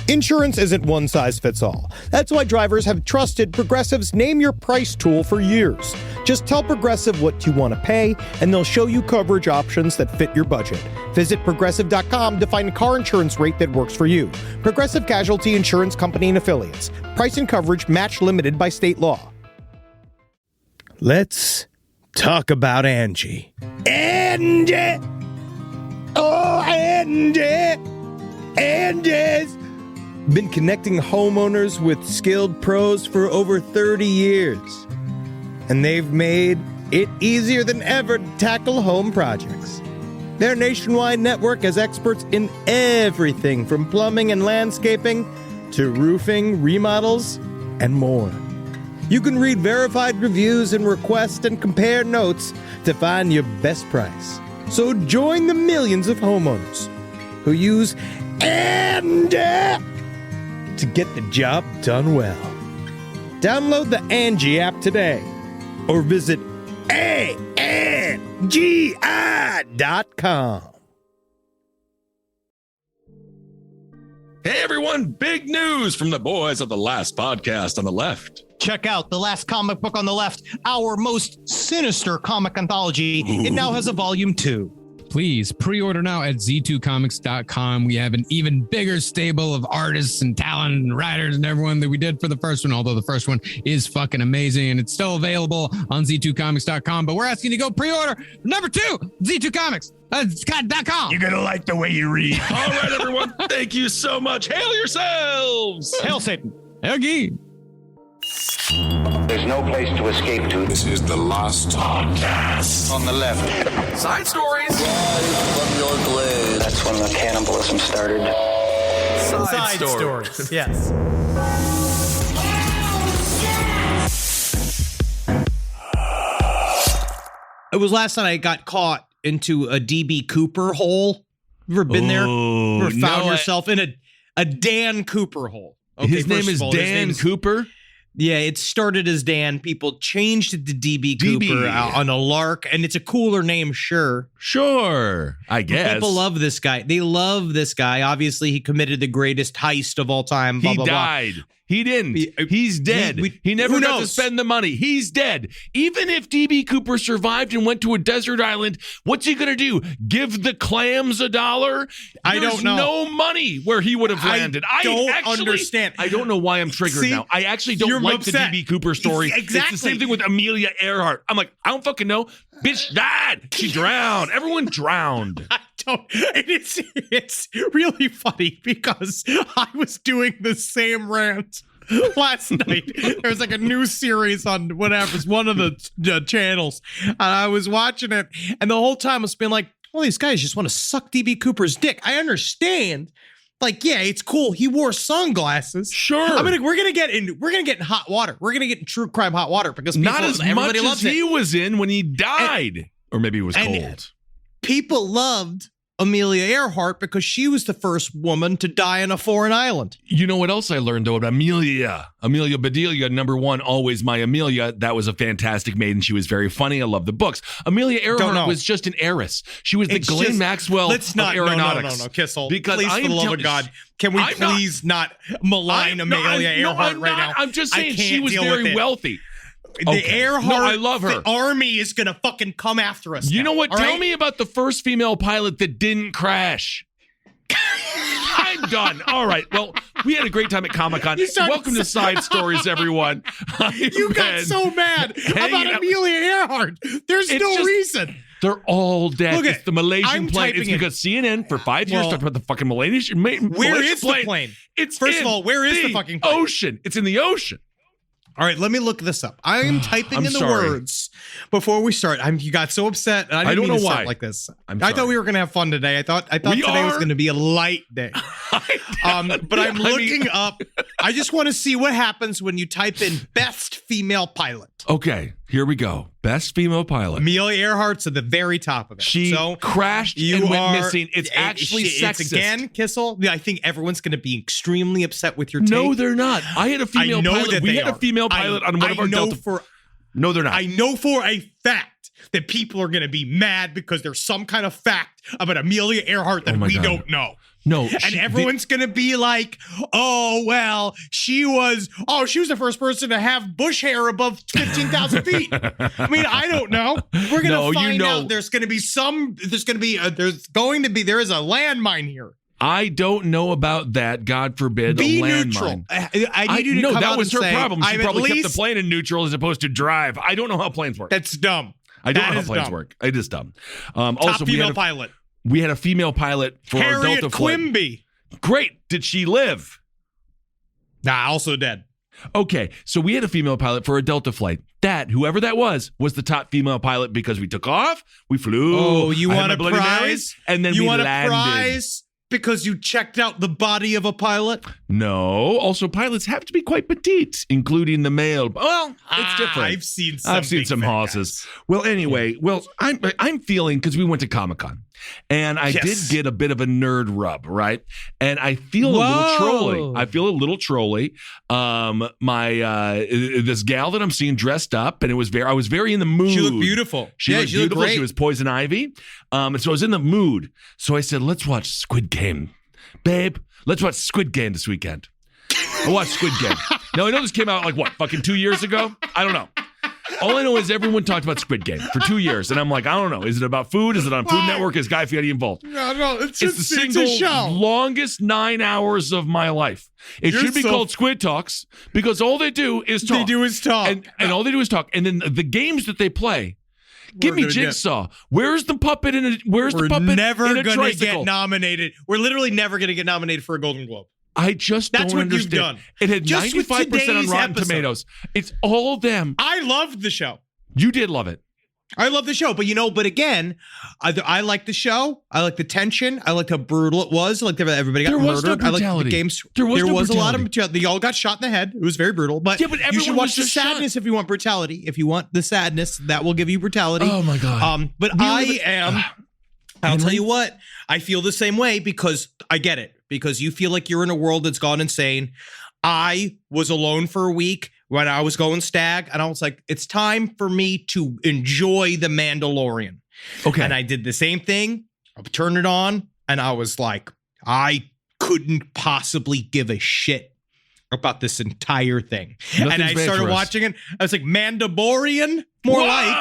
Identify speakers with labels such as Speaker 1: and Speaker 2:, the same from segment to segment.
Speaker 1: Insurance isn't one size fits all. That's why drivers have trusted Progressive's Name Your Price tool for years. Just tell Progressive what you want to pay, and they'll show you coverage options that fit your budget. Visit Progressive.com to find a car insurance rate that works for you. Progressive Casualty Insurance Company and Affiliates. Price and coverage match limited by state law. Let's talk about Angie. Angie! Oh, Angie! Angie's been connecting homeowners with skilled pros for over 30 years. And they've made it easier than ever to tackle home projects. Their nationwide network has experts in everything from plumbing and landscaping to roofing, remodels, and more. You can read verified reviews and request and compare notes to find your best price. So join the millions of homeowners who use Angie to get the job done well. Download the Angie app today or visit ANGI.com.
Speaker 2: Hey everyone, big news from the boys of the Last Podcast on the Left.
Speaker 3: Check out The Last Comic Book on the Left, our most sinister comic anthology. It now has a volume 2.
Speaker 4: Please pre-order now at z2comics.com. We have an even bigger stable of artists and talent and writers and everyone that we did for the first one, although the first one is fucking amazing and it's still available on z2comics.com. But we're asking you to go pre-order number 2, z2comics.com.
Speaker 5: You're gonna like the way you read.
Speaker 2: All right, everyone, thank you so much. Hail yourselves.
Speaker 3: Hail Satan.
Speaker 4: Hail Gee.
Speaker 6: There's no place to escape to.
Speaker 7: This is the Last Podcast
Speaker 6: On the left.
Speaker 2: Side stories.
Speaker 6: From your glade. That's when the cannibalism started.
Speaker 3: Side stories. Yes. It was last night I got caught into a DB Cooper hole. You ever been there? Ever found yourself in a Dan Cooper hole? Okay,
Speaker 5: his name is Dan Cooper?
Speaker 3: Yeah, it started as Dan. People changed it to DB Cooper on a lark, and it's a cooler name, sure.
Speaker 5: Sure, I guess.
Speaker 3: People love this guy. They love this guy. Obviously, he committed the greatest heist of all time. Blah,
Speaker 5: He
Speaker 3: blah,
Speaker 5: died.
Speaker 3: Blah.
Speaker 5: He didn't. He's dead. He never got to spend the money. He's dead. Even if DB Cooper survived and went to a desert island, what's he going to do? Give the clams $1?
Speaker 3: I don't know.
Speaker 5: There's no money where he would have landed.
Speaker 3: I don't understand.
Speaker 5: I don't know why I'm triggered
Speaker 3: See,
Speaker 5: now. I actually don't like
Speaker 3: upset.
Speaker 5: the DB Cooper story.
Speaker 3: Exactly.
Speaker 5: It's the same thing with Amelia Earhart. I'm like, I don't fucking know. Bitch died. She drowned. Everyone drowned.
Speaker 3: I don't. And it's really funny because I was doing the same rant last night. There was like a new series on whatever, it's one of the channels, and I was watching it, and the whole time it's been like, well, these guys just want to suck DB Cooper's dick. I understand. Like, yeah, it's cool. He wore sunglasses.
Speaker 5: Sure.
Speaker 3: We're gonna get in hot water. We're gonna get in true crime hot water because
Speaker 5: not as
Speaker 3: everybody
Speaker 5: much
Speaker 3: loves
Speaker 5: as he
Speaker 3: it.
Speaker 5: was in when he died, or maybe it was cold.
Speaker 3: People loved Amelia Earhart because she was the first woman to die on a foreign island.
Speaker 5: You know what else I learned, though, about Amelia Bedelia, number one, always my Amelia. That was a fantastic maiden. She was very funny. I love the books. Amelia Earhart was just an heiress. She was the Ghislaine Maxwell of aeronautics.
Speaker 3: No, Kissel.
Speaker 5: Because
Speaker 3: please, for the love of God, can we please not malign Amelia Earhart right now?
Speaker 5: I'm just saying she was very wealthy.
Speaker 3: The Earhart
Speaker 5: I love her.
Speaker 3: army is going to fucking come after us.
Speaker 5: You
Speaker 3: now,
Speaker 5: know what? Tell me about the first female pilot that didn't crash. I'm done. All right. Well, we had a great time at Comic-Con. Welcome to Side Stories, everyone.
Speaker 3: You got so mad about Amelia Earhart. There's no reason.
Speaker 5: They're all dead.
Speaker 3: Look,
Speaker 5: it's the Malaysian plane. It's because CNN for 5 years talked about the fucking Malaysian plane.
Speaker 3: Where is the plane?
Speaker 5: It's
Speaker 3: First of all, where is the fucking plane?
Speaker 5: Ocean. It's in the ocean.
Speaker 3: All right, let me look this up. I am typing in the words before we start. You got so upset, and I didn't mean to start like this. I thought we were going to have fun today. I thought today was going to be a light day. But I'm looking up. I just want to see what happens when you type in best female pilot.
Speaker 5: Okay, here we go. Best female pilot.
Speaker 3: Amelia Earhart's at the very top of it.
Speaker 5: She crashed and went missing. It's actually sexist.
Speaker 3: It's again, Kissel. I think everyone's going to be extremely upset with your take.
Speaker 5: No, they're not. I had a female pilot. We had a female pilot on one of our Delta. No, they're not.
Speaker 3: I know for a fact that people are going to be mad because there's some kind of fact about Amelia Earhart that we don't know.
Speaker 5: No.
Speaker 3: And everyone's going to be like, oh, well, she was the first person to have bush hair above 15,000 feet. I mean, I don't know. We're going to find out there is a landmine here.
Speaker 5: I don't know about that. God forbid.
Speaker 3: Be
Speaker 5: a landmine.
Speaker 3: neutral. I need you to come out
Speaker 5: that was her
Speaker 3: and say,
Speaker 5: problem. She probably kept the
Speaker 3: least...
Speaker 5: plane in neutral as opposed to drive. I don't know how planes work.
Speaker 3: That's dumb.
Speaker 5: I don't know how planes work. It is dumb.
Speaker 3: Top female pilot.
Speaker 5: We had a female pilot for our
Speaker 3: Harriet
Speaker 5: Delta flight.
Speaker 3: Quimby.
Speaker 5: Great. Did she live?
Speaker 3: Nah, also dead.
Speaker 5: Okay, so we had a female pilot for a Delta flight. Whoever that was the top female pilot because we took off, we flew.
Speaker 3: Oh, you want a prize?
Speaker 5: And then we landed.
Speaker 3: You want a prize because you checked out the body of a pilot?
Speaker 5: No. Also, pilots have to be quite petite, including the male. Well, it's different.
Speaker 3: I've seen some
Speaker 5: horses. Well, anyway, I'm feeling, because we went to Comic-Con. And I did get a bit of a nerd rub, right? And I feel a little trolly. This gal that I'm seeing dressed up, and I was very in the mood.
Speaker 3: She looked beautiful.
Speaker 5: She looked beautiful. She was Poison Ivy. And so I was in the mood. So I said, let's watch Squid Game. Babe, let's watch Squid Game this weekend. I watched Squid Game. Now, I know this came out fucking 2 years ago? I don't know. All I know is everyone talked about Squid Game for 2 years, and I'm like, I don't know. Is it about food? Is it on Food Network? Is Guy Fieri involved?
Speaker 3: No, it's
Speaker 5: the single longest 9 hours of my life. It should be called Squid Talks because all they do is talk. And all they do is talk. And then the games that they play. Give me Jigsaw. Where's the puppet in a tricycle?
Speaker 3: We're never going to get nominated. We're literally never going to get nominated for a Golden Globe.
Speaker 5: I just don't understand.
Speaker 3: You've done.
Speaker 5: It had 95% on Rotten Tomatoes. It's all them.
Speaker 3: I loved the show.
Speaker 5: You did love it.
Speaker 3: I love the show, but again, I like the show. I like the tension. I liked how brutal it was. I liked that everybody got murdered.
Speaker 5: No
Speaker 3: I liked the games. There was a lot of brutality. They all got shot in the head. It was very brutal. But you should watch the sadness if you want brutality. If you want the sadness, that will give you brutality.
Speaker 5: Oh my God.
Speaker 3: I'll tell you what. I feel the same way because I get it. Because you feel like you're in a world that's gone insane. I was alone for a week when I was going stag, and I was like, it's time for me to enjoy The Mandalorian.
Speaker 5: Okay.
Speaker 3: And I did the same thing. I turned it on, and I was like, I couldn't possibly give a shit about this entire thing. And I started watching it. I was like, Mandalorian? More like.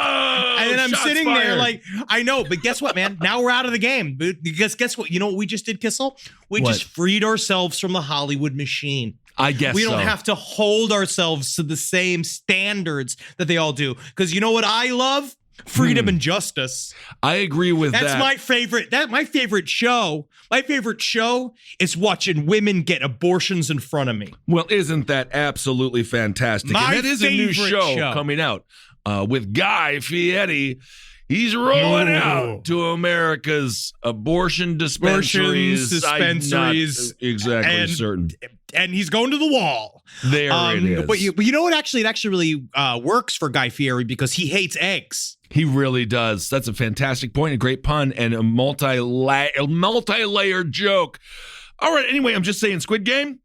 Speaker 3: And then I'm sitting there like, I know, but guess what, man? Now we're out of the game. Because guess what? You know what we just did, Kissel? We just freed ourselves from the Hollywood machine.
Speaker 5: I guess
Speaker 3: we don't have to hold ourselves to the same standards that they all do. Because you know what I love? Freedom and justice.
Speaker 5: I agree with that.
Speaker 3: That's my favorite. My favorite show. My favorite show is watching women get abortions in front of me.
Speaker 5: Well, isn't that absolutely fantastic? And that is a new show coming out with Guy Fieri. He's rolling out to America's abortion dispensaries. I'm not exactly certain.
Speaker 3: And he's going to the wall.
Speaker 5: There it is.
Speaker 3: But you know what? Actually, it actually really works for Guy Fieri because he hates eggs.
Speaker 5: He really does. That's a fantastic point, a great pun, and a multi-layered joke. All right. Anyway, I'm just saying, Squid Game.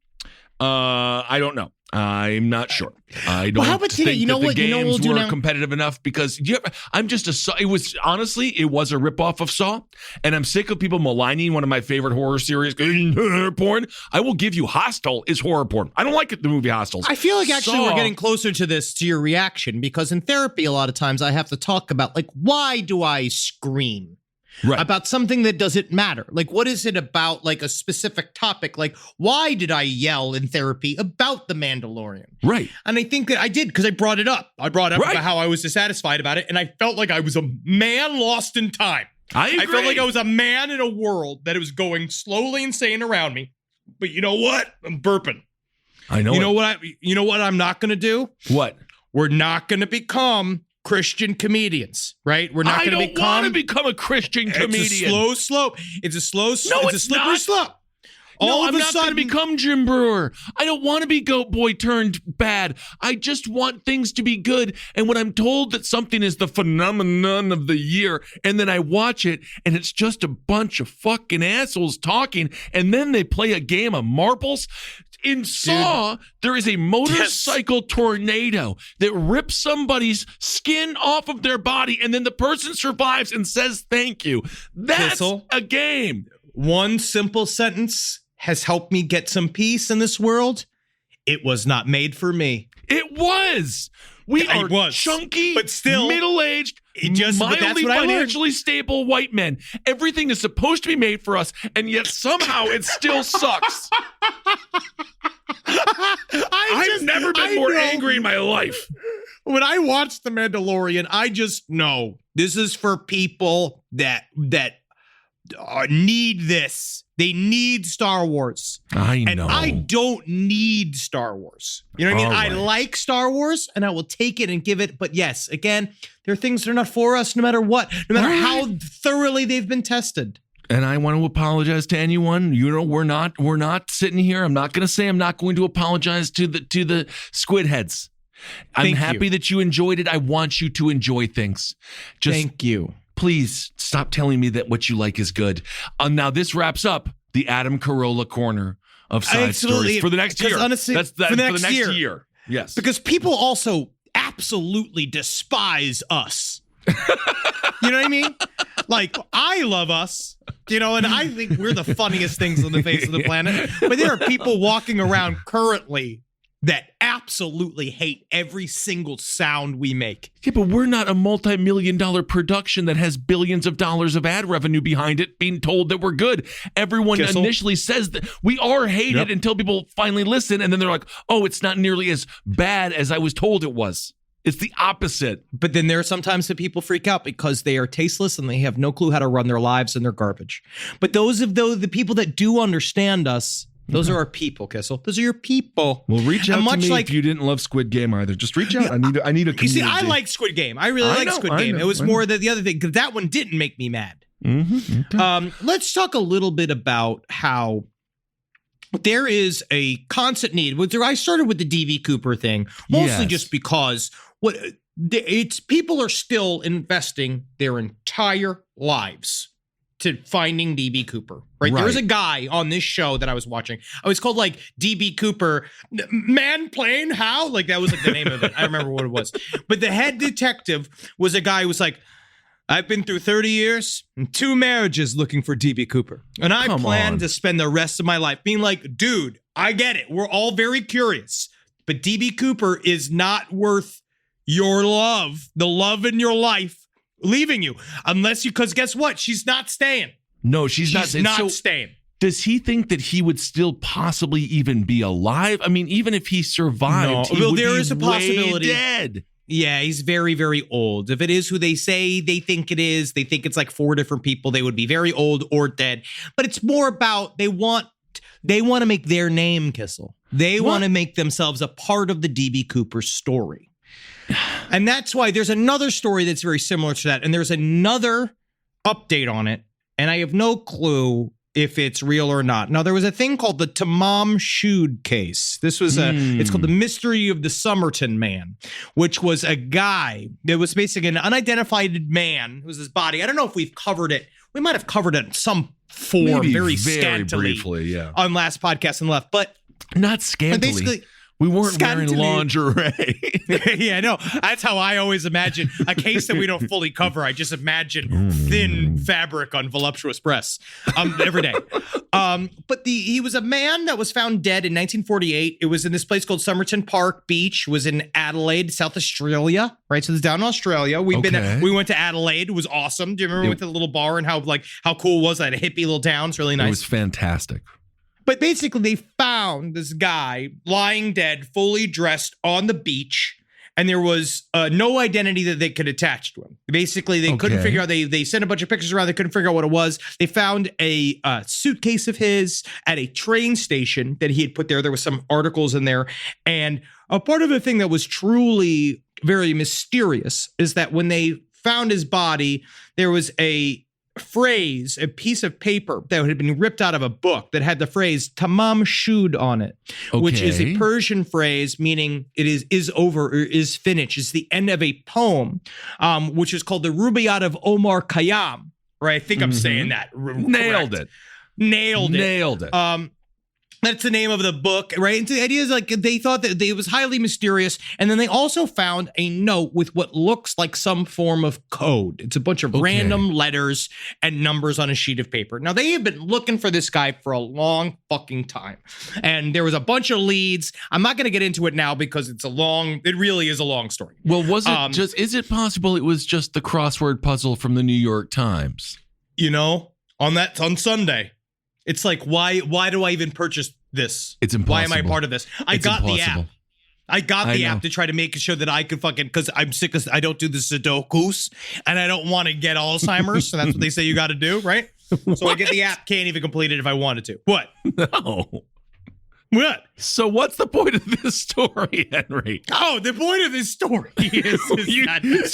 Speaker 5: I don't know. I'm not sure. I don't think that the games were competitive enough because I'm just it was a ripoff of Saw, and I'm sick of people maligning one of my favorite horror series, porn. I will give you Hostel is horror porn. I don't like it, the movie Hostels.
Speaker 3: I feel like actually we're getting closer to your reaction because in therapy a lot of times I have to talk about why do I scream? Right. About something that doesn't matter. Like, what is it about, a specific topic? Like, why did I yell in therapy about The Mandalorian?
Speaker 5: Right.
Speaker 3: And I think that I did because I brought it up. I brought up about how I was dissatisfied about it, and I felt like I was a man lost in time.
Speaker 5: I agree.
Speaker 3: I felt like I was a man in a world that was going slowly insane around me. But you know what? I'm burping.
Speaker 5: I know.
Speaker 3: You know what I'm not going to do?
Speaker 5: What?
Speaker 3: We're not going to become Christian comedians, right? We're not going to become.
Speaker 5: I don't want to become a Christian comedian.
Speaker 3: It's a slow slope. It's a slow.
Speaker 5: No,
Speaker 3: it's a slippery slope.
Speaker 5: I'm not going to become Jim Brewer. I don't want to be Goat Boy turned bad. I just want things to be good. And when I'm told that something is the phenomenon of the year, and then I watch it, and it's just a bunch of fucking assholes talking, and then they play a game of marbles. In Saw, there is a motorcycle tornado that rips somebody's skin off of their body, and then the person survives and says thank you. That's a game.
Speaker 1: one simple sentence has helped me get some peace in this world, it was not made for me.
Speaker 5: It was. We are chunky,
Speaker 1: but still
Speaker 5: middle-aged, mildly financially stable white men. Everything is supposed to be made for us, and yet somehow it still sucks. I've never been more angry in my life.
Speaker 1: When I watch The Mandalorian, I just know this is for people that need this. They need Star Wars.
Speaker 5: I know.
Speaker 1: And I don't need Star Wars. You know what I mean?
Speaker 5: Right.
Speaker 1: I like Star Wars and I will take it and give it. But yes, again, there are things that are not for us no matter what, no matter how thoroughly they've been tested.
Speaker 5: And I want to apologize to anyone. You know, we're not sitting here. I'm not going to say I'm not going to apologize to the squid heads. I'm happy that you enjoyed it. I want you to enjoy things.
Speaker 1: Thank you.
Speaker 5: Please stop telling me that what you like is good. Now this wraps up the Adam Carolla corner of side stories for the next year.
Speaker 1: Honestly,
Speaker 5: for the next year. Yes.
Speaker 1: Because people also absolutely despise us. You know what I mean? Like, I love us, you know, and I think we're the funniest things on the face of the planet. But there are people walking around currently that absolutely hate every single sound we make.
Speaker 5: Yeah, but we're not a multi-million-dollar production that has billions of dollars of ad revenue behind it being told that we're good. Everyone initially says that we are hated until people finally listen, and then they're like, oh, it's not nearly as bad as I was told it was. It's the opposite.
Speaker 1: But then there are sometimes that people freak out because they are tasteless and they have no clue how to run their lives and they're garbage. But the people that do understand us, those are our people, Kissel. Those are your people.
Speaker 5: Well, reach out to me if you didn't love Squid Game either. Just reach out. I need a community.
Speaker 1: You see, I like Squid Game. I really like Squid Game. It was more the other thing, because that one didn't make me mad.
Speaker 5: Mm-hmm. Okay.
Speaker 1: Let's talk a little bit about how there is a constant need. I started with the DB Cooper thing, mostly just because people are still investing their entire lives to finding DB Cooper, right? There's a guy on this show that I was watching. It was called like DB Cooper, Man Plane How? Like that was like the name of it. I remember what it was. But the head detective was a guy who was like, I've been through 30 years and 2 marriages looking for DB Cooper. And I plan to spend the rest of my life being like, dude, I get it. We're all very curious. But DB Cooper is not worth your love, the love in your life, leaving you, because guess what? She's not staying.
Speaker 5: No, she's not
Speaker 1: staying.
Speaker 5: Does he think that he would still possibly even be alive? I mean, even if he survived, he would
Speaker 1: there
Speaker 5: be
Speaker 1: is a possibility.
Speaker 5: way dead.
Speaker 1: Yeah, he's very, very old. If it is who they say they think it is, they think it's like 4 different people. They would be very old or dead. But it's more about they want to make their name, Kissel. They want to make themselves a part of the DB Cooper story. And that's why there's another story that's very similar to that. And there's another update on it. And I have no clue if it's real or not. Now, there was a thing called the Tamam Shud case. This was it's called the Mystery of the Somerton Man, which was a guy that was basically an unidentified man. It was his body. I don't know if we've covered it. We might have covered it in some form,
Speaker 5: maybe
Speaker 1: very
Speaker 5: scantily,
Speaker 1: briefly, on last podcast and left. But
Speaker 5: not scantily.
Speaker 1: Basically,
Speaker 5: we weren't wearing lingerie.
Speaker 1: Yeah, I know. That's how I always imagine a case that we don't fully cover. I just imagine thin fabric on voluptuous breasts every day. But he was a man that was found dead in 1948. It was in this place called Somerton Park Beach. It was in Adelaide, South Australia. Right, so it's down in Australia. We went to Adelaide. It was awesome. Do you remember we went to the little bar and how cool it was? That hippie little town. It's really nice.
Speaker 5: It was fantastic.
Speaker 1: But basically, they found this guy lying dead, fully dressed on the beach, and there was no identity that they could attach to him. Basically, they couldn't figure out. They sent a bunch of pictures around. They couldn't figure out what it was. They found a suitcase of his at a train station that he had put there. There was some articles in there, and a part of the thing that was truly very mysterious is that when they found his body, there was a piece of paper that had been ripped out of a book that had the phrase Tamam Shud on it, which is a Persian phrase meaning it is over or is finished. It's the end of a poem, which is called the Rubaiyat of Omar Khayyam. Right? I think I'm saying that.
Speaker 5: Nailed it.
Speaker 3: That's the name of the book, right? And the idea is like they thought that it was highly mysterious. And then they also found a note with what looks like some form of code. It's a bunch of random letters and numbers on a sheet of paper. Now, they have been looking for this guy for a long fucking time. And there was a bunch of leads. I'm not going to get into it now because it really is a long story.
Speaker 5: Well, is it possible it was just the crossword puzzle from the New York Times?
Speaker 3: You know, on Sunday. It's like, why do I even purchase this?
Speaker 5: It's impossible.
Speaker 3: Why am I part of this? I got the app. I got the app to try to make sure that I could because I'm sick of, I don't do the Sudokus and I don't want to get Alzheimer's. So that's what they say you got to do, right? So I get the app, can't even complete it if I wanted to. What?
Speaker 5: No.
Speaker 3: What?
Speaker 5: So what's the point of this story, Henry?
Speaker 3: Oh, the point of this story is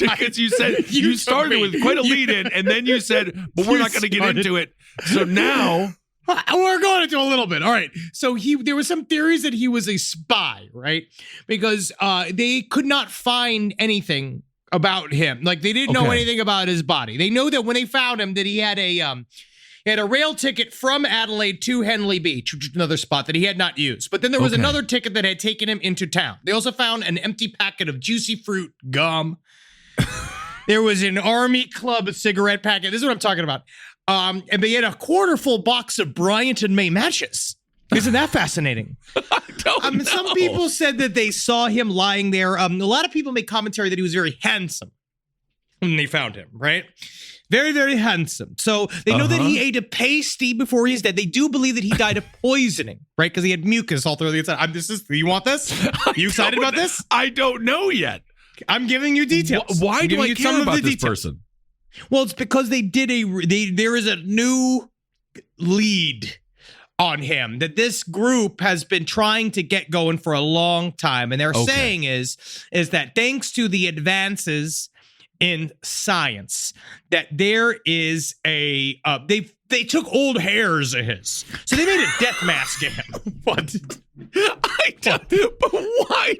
Speaker 5: because you said you started with quite a lead in, and then you said, but we're not going to get into it. So now
Speaker 3: we're going into a little bit. All right. So there were some theories that he was a spy, right? Because they could not find anything about him. Like they didn't know anything about his body. They know that when they found him that he had a rail ticket from Adelaide to Henley Beach, which is another spot that he had not used. But then there was another ticket that had taken him into town. They also found an empty packet of juicy fruit gum. There was an Army Club cigarette packet. This is what I'm talking about. And they had a quarter full box of Bryant and May matches. Isn't that fascinating?
Speaker 5: I don't know.
Speaker 3: Some people said that they saw him lying there. A lot of people make commentary that he was very handsome when they found him, right? Very, very handsome. So they know that he ate a pasty before he's dead. They do believe that he died of poisoning, right? Because he had mucus all through the inside. You want this? You excited about this?
Speaker 5: I don't know yet.
Speaker 3: I'm giving you details.
Speaker 5: Why do I care about this person?
Speaker 3: Well, it's because they did there is a new lead on him that this group has been trying to get going for a long time. And they're saying is that thanks to the advances in science, that there is they took old hairs of his, so they made a death mask of him. What?
Speaker 5: But why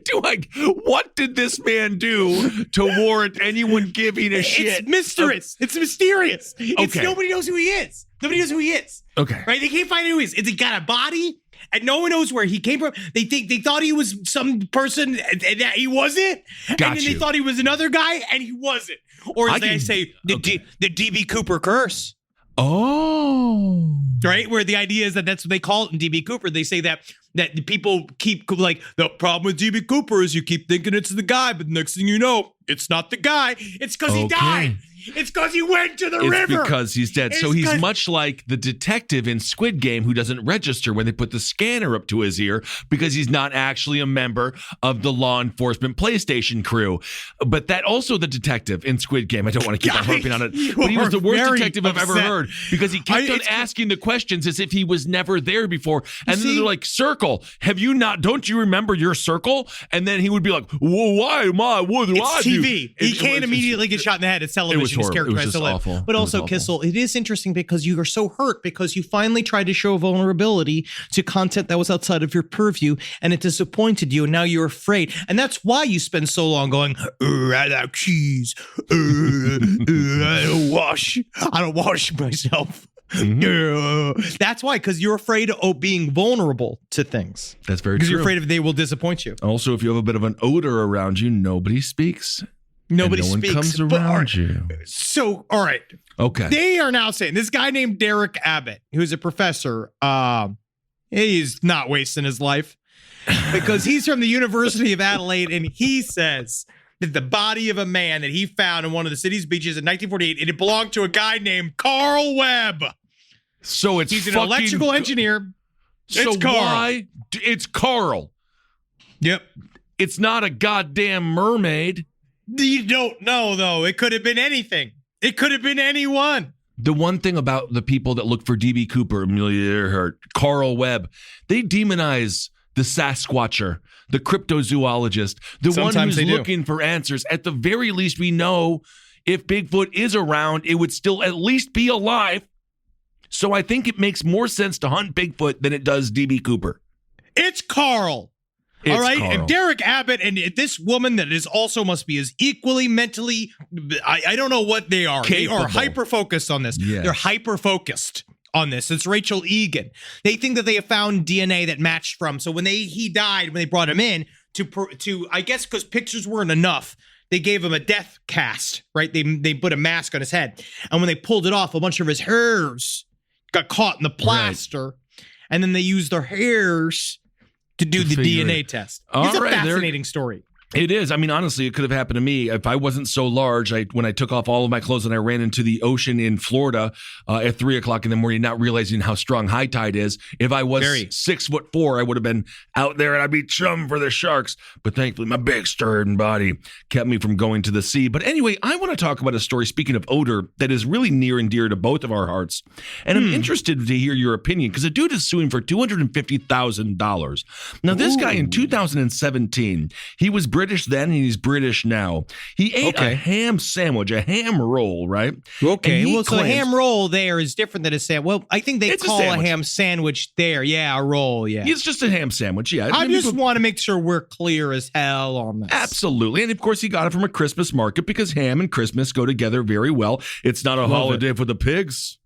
Speaker 5: what did this man do to warrant anyone giving a shit?
Speaker 3: It's mysterious. It's mysterious. Nobody knows who he is. Nobody knows who he is.
Speaker 5: Okay.
Speaker 3: Right? They can't find out who he is. He got a body, and no one knows where he came from. They thought he was some person, and that he wasn't. And then they thought he was another guy, and he wasn't. Or as they say, the DB Cooper curse.
Speaker 5: Oh.
Speaker 3: Right? Where the idea is that's what they call it in DB Cooper. They say that the people keep like, the problem with DB Cooper is you keep thinking it's the guy, but the next thing you know, it's not the guy. It's because he died. It's because he went to the river.
Speaker 5: It's because he's dead. So he's much like the detective in Squid Game who doesn't register when they put the scanner up to his ear because he's not actually a member of the law enforcement PlayStation crew. But that also the detective in Squid Game, I don't want to keep on harping on it, but he was the worst detective I've ever heard because he kept on asking the questions as if he was never there before. And then they're like, Circle, don't you remember your circle? And then he would be like, well, why am I? What do I do?
Speaker 3: It's TV. He can't immediately get shot in the head. It's television. His character has to live.
Speaker 5: Awful.
Speaker 3: But also, Kissel, it is interesting because you are so hurt because you finally tried to show vulnerability to content that was outside of your purview and it disappointed you and now you're afraid. And that's why you spend so long going, I like cheese. I don't wash myself. Mm-hmm. That's why, because you're afraid of being vulnerable to things.
Speaker 5: That's very true.
Speaker 3: Because you're afraid they will disappoint you.
Speaker 5: Also, if you have a bit of an odor around you, nobody speaks.
Speaker 3: Nobody
Speaker 5: no
Speaker 3: speaks.
Speaker 5: One comes around you.
Speaker 3: So, all right.
Speaker 5: Okay.
Speaker 3: They are now saying this guy named Derek Abbott, who's a professor, he's not wasting his life because he's from the University of Adelaide, and he says that the body of a man that he found in one of the city's beaches in 1948, and it belonged to a guy named Carl Webb.
Speaker 5: So he's
Speaker 3: an electrical engineer.
Speaker 5: It's Carl. It's Carl.
Speaker 3: Yep.
Speaker 5: It's not a goddamn mermaid.
Speaker 3: You don't know, though. It could have been anything. It could have been anyone.
Speaker 5: The one thing about the people that look for DB Cooper, Amelia Earhart, Carl Webb, they demonize the Sasquatcher, the cryptozoologist, the one who's looking for answers. At the very least, we know if Bigfoot is around, it would still at least be alive. So I think it makes more sense to hunt Bigfoot than it does DB Cooper.
Speaker 3: It's Carl. All right, Carl. And Derek Abbott and this woman that is also must be as equally mentally, I don't know what they are.
Speaker 5: Capable.
Speaker 3: They are hyper-focused on this.
Speaker 5: Yeah.
Speaker 3: They're hyper-focused on this. It's Rachel Egan. They think that they have found DNA that matched from. So when he died, when they brought him in to I guess because pictures weren't enough, they gave him a death cast, right? They put a mask on his head. And when they pulled it off, a bunch of his hairs got caught in the plaster. Right. And then they used their hairs to do the DNA test. It's a fascinating story.
Speaker 5: It is. I mean, honestly, it could have happened to me if I wasn't so large. When I took off all of my clothes and I ran into the ocean in Florida at 3:00 in the morning, not realizing how strong high tide is. If I was 6'4", I would have been out there and I'd be chum for the sharks. But thankfully, my big sturdy body kept me from going to the sea. But anyway, I want to talk about a story, speaking of odor, that is really near and dear to both of our hearts. And I'm interested to hear your opinion because a dude is suing for $250,000. Now, this guy in 2017, he was British then and he's British now. He ate a ham sandwich, a ham roll, right?
Speaker 3: Okay. Well, so a ham roll there is different than a sandwich. Well, I think they call a ham sandwich there. Yeah, a roll. Yeah.
Speaker 5: It's just a ham sandwich. Yeah.
Speaker 3: I just want to make sure we're clear as hell on this.
Speaker 5: Absolutely. And of course, he got it from a Christmas market because ham and Christmas go together very well. It's not a holiday for the pigs.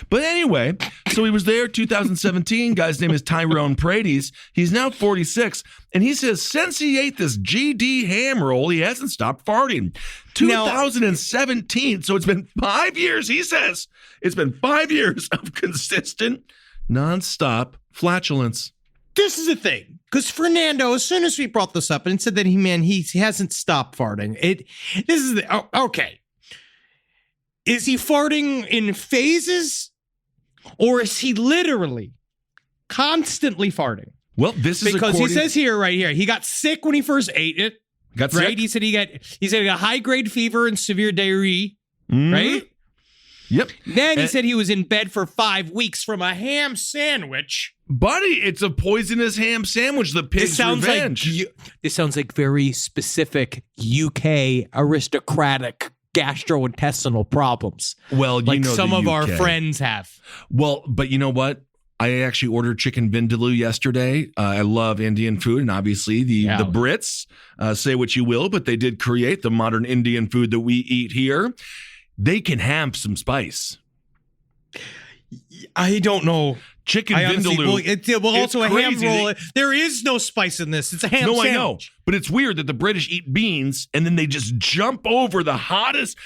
Speaker 5: But anyway, so he was there 2017. Guy's name is Tyrone Paredes. He's now 46. And he says since he ate this GD ham roll, he hasn't stopped farting. 2017. So it's been 5 years. He says it's been 5 years of consistent, nonstop flatulence.
Speaker 3: This is the thing, because Fernando, as soon as we brought this up and said that he hasn't stopped farting. Okay. Is he farting in phases, or is he literally constantly farting?
Speaker 5: Well, this is
Speaker 3: because he says right here, he got sick when he first ate it.
Speaker 5: Got
Speaker 3: right?
Speaker 5: sick?
Speaker 3: He said he got high-grade fever and severe diarrhea, right?
Speaker 5: Yep.
Speaker 3: Then he said he was in bed for 5 weeks from a ham sandwich.
Speaker 5: Buddy, it's a poisonous ham sandwich, the pig's revenge.
Speaker 3: This sounds like very specific UK aristocratic gastrointestinal problems.
Speaker 5: Well,
Speaker 3: like some of our friends have.
Speaker 5: Well, but you know what? I actually ordered chicken vindaloo yesterday. I love Indian food, and obviously the Brits, say what you will, but they did create the modern Indian food that we eat here. They can have some spice.
Speaker 3: I don't know.
Speaker 5: Chicken vindaloo.
Speaker 3: Well, also a ham roll. There is no spice in this. It's a ham sandwich.
Speaker 5: I know. But it's weird that the British eat beans and then they just jump over the hottest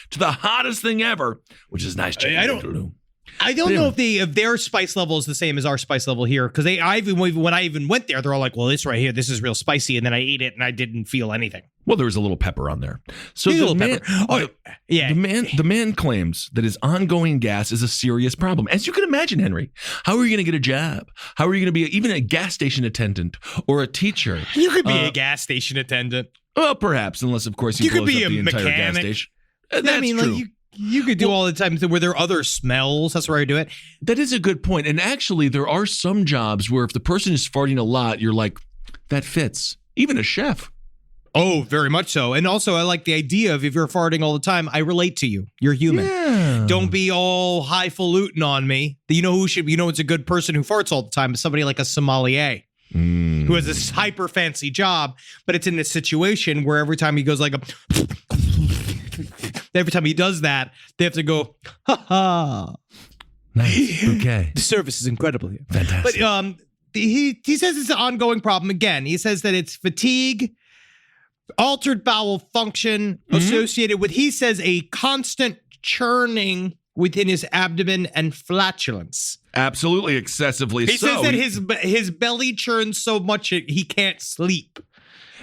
Speaker 5: thing ever, which is nice chicken vindaloo.
Speaker 3: I don't know if their spice level is the same as our spice level here, because when I even went there, they're all like, well, this right here, this is real spicy. And then I ate it and I didn't feel anything.
Speaker 5: Well, there was a little pepper on there. So the man claims that his ongoing gas is a serious problem. As you can imagine, Henry, how are you going to get a job? How are you going to be even a gas station attendant or a teacher?
Speaker 3: You could be a gas station attendant.
Speaker 5: Well, perhaps, unless, of course, you could be the entire gas station. That's true.
Speaker 3: You could do all the time. Were there other smells? That's where I do it.
Speaker 5: That is a good point. And actually, there are some jobs where if the person is farting a lot, you're like, that fits. Even a chef.
Speaker 3: Oh, very much so. And also, I like the idea of if you're farting all the time, I relate to you. You're human.
Speaker 5: Yeah.
Speaker 3: Don't be all highfalutin on me. You know it's a good person who farts all the time? Is somebody like a sommelier. Who has this hyper fancy job, but it's in this situation where every time he goes like every time he does that, they have to go, ha ha.
Speaker 5: Nice. Okay.
Speaker 3: The service is incredible here.
Speaker 5: Fantastic.
Speaker 3: But he says it's an ongoing problem again. He says that it's fatigue, altered bowel function associated with, he says, a constant churning within his abdomen and flatulence.
Speaker 5: Absolutely, excessively
Speaker 3: He says that his belly churns so much he can't sleep.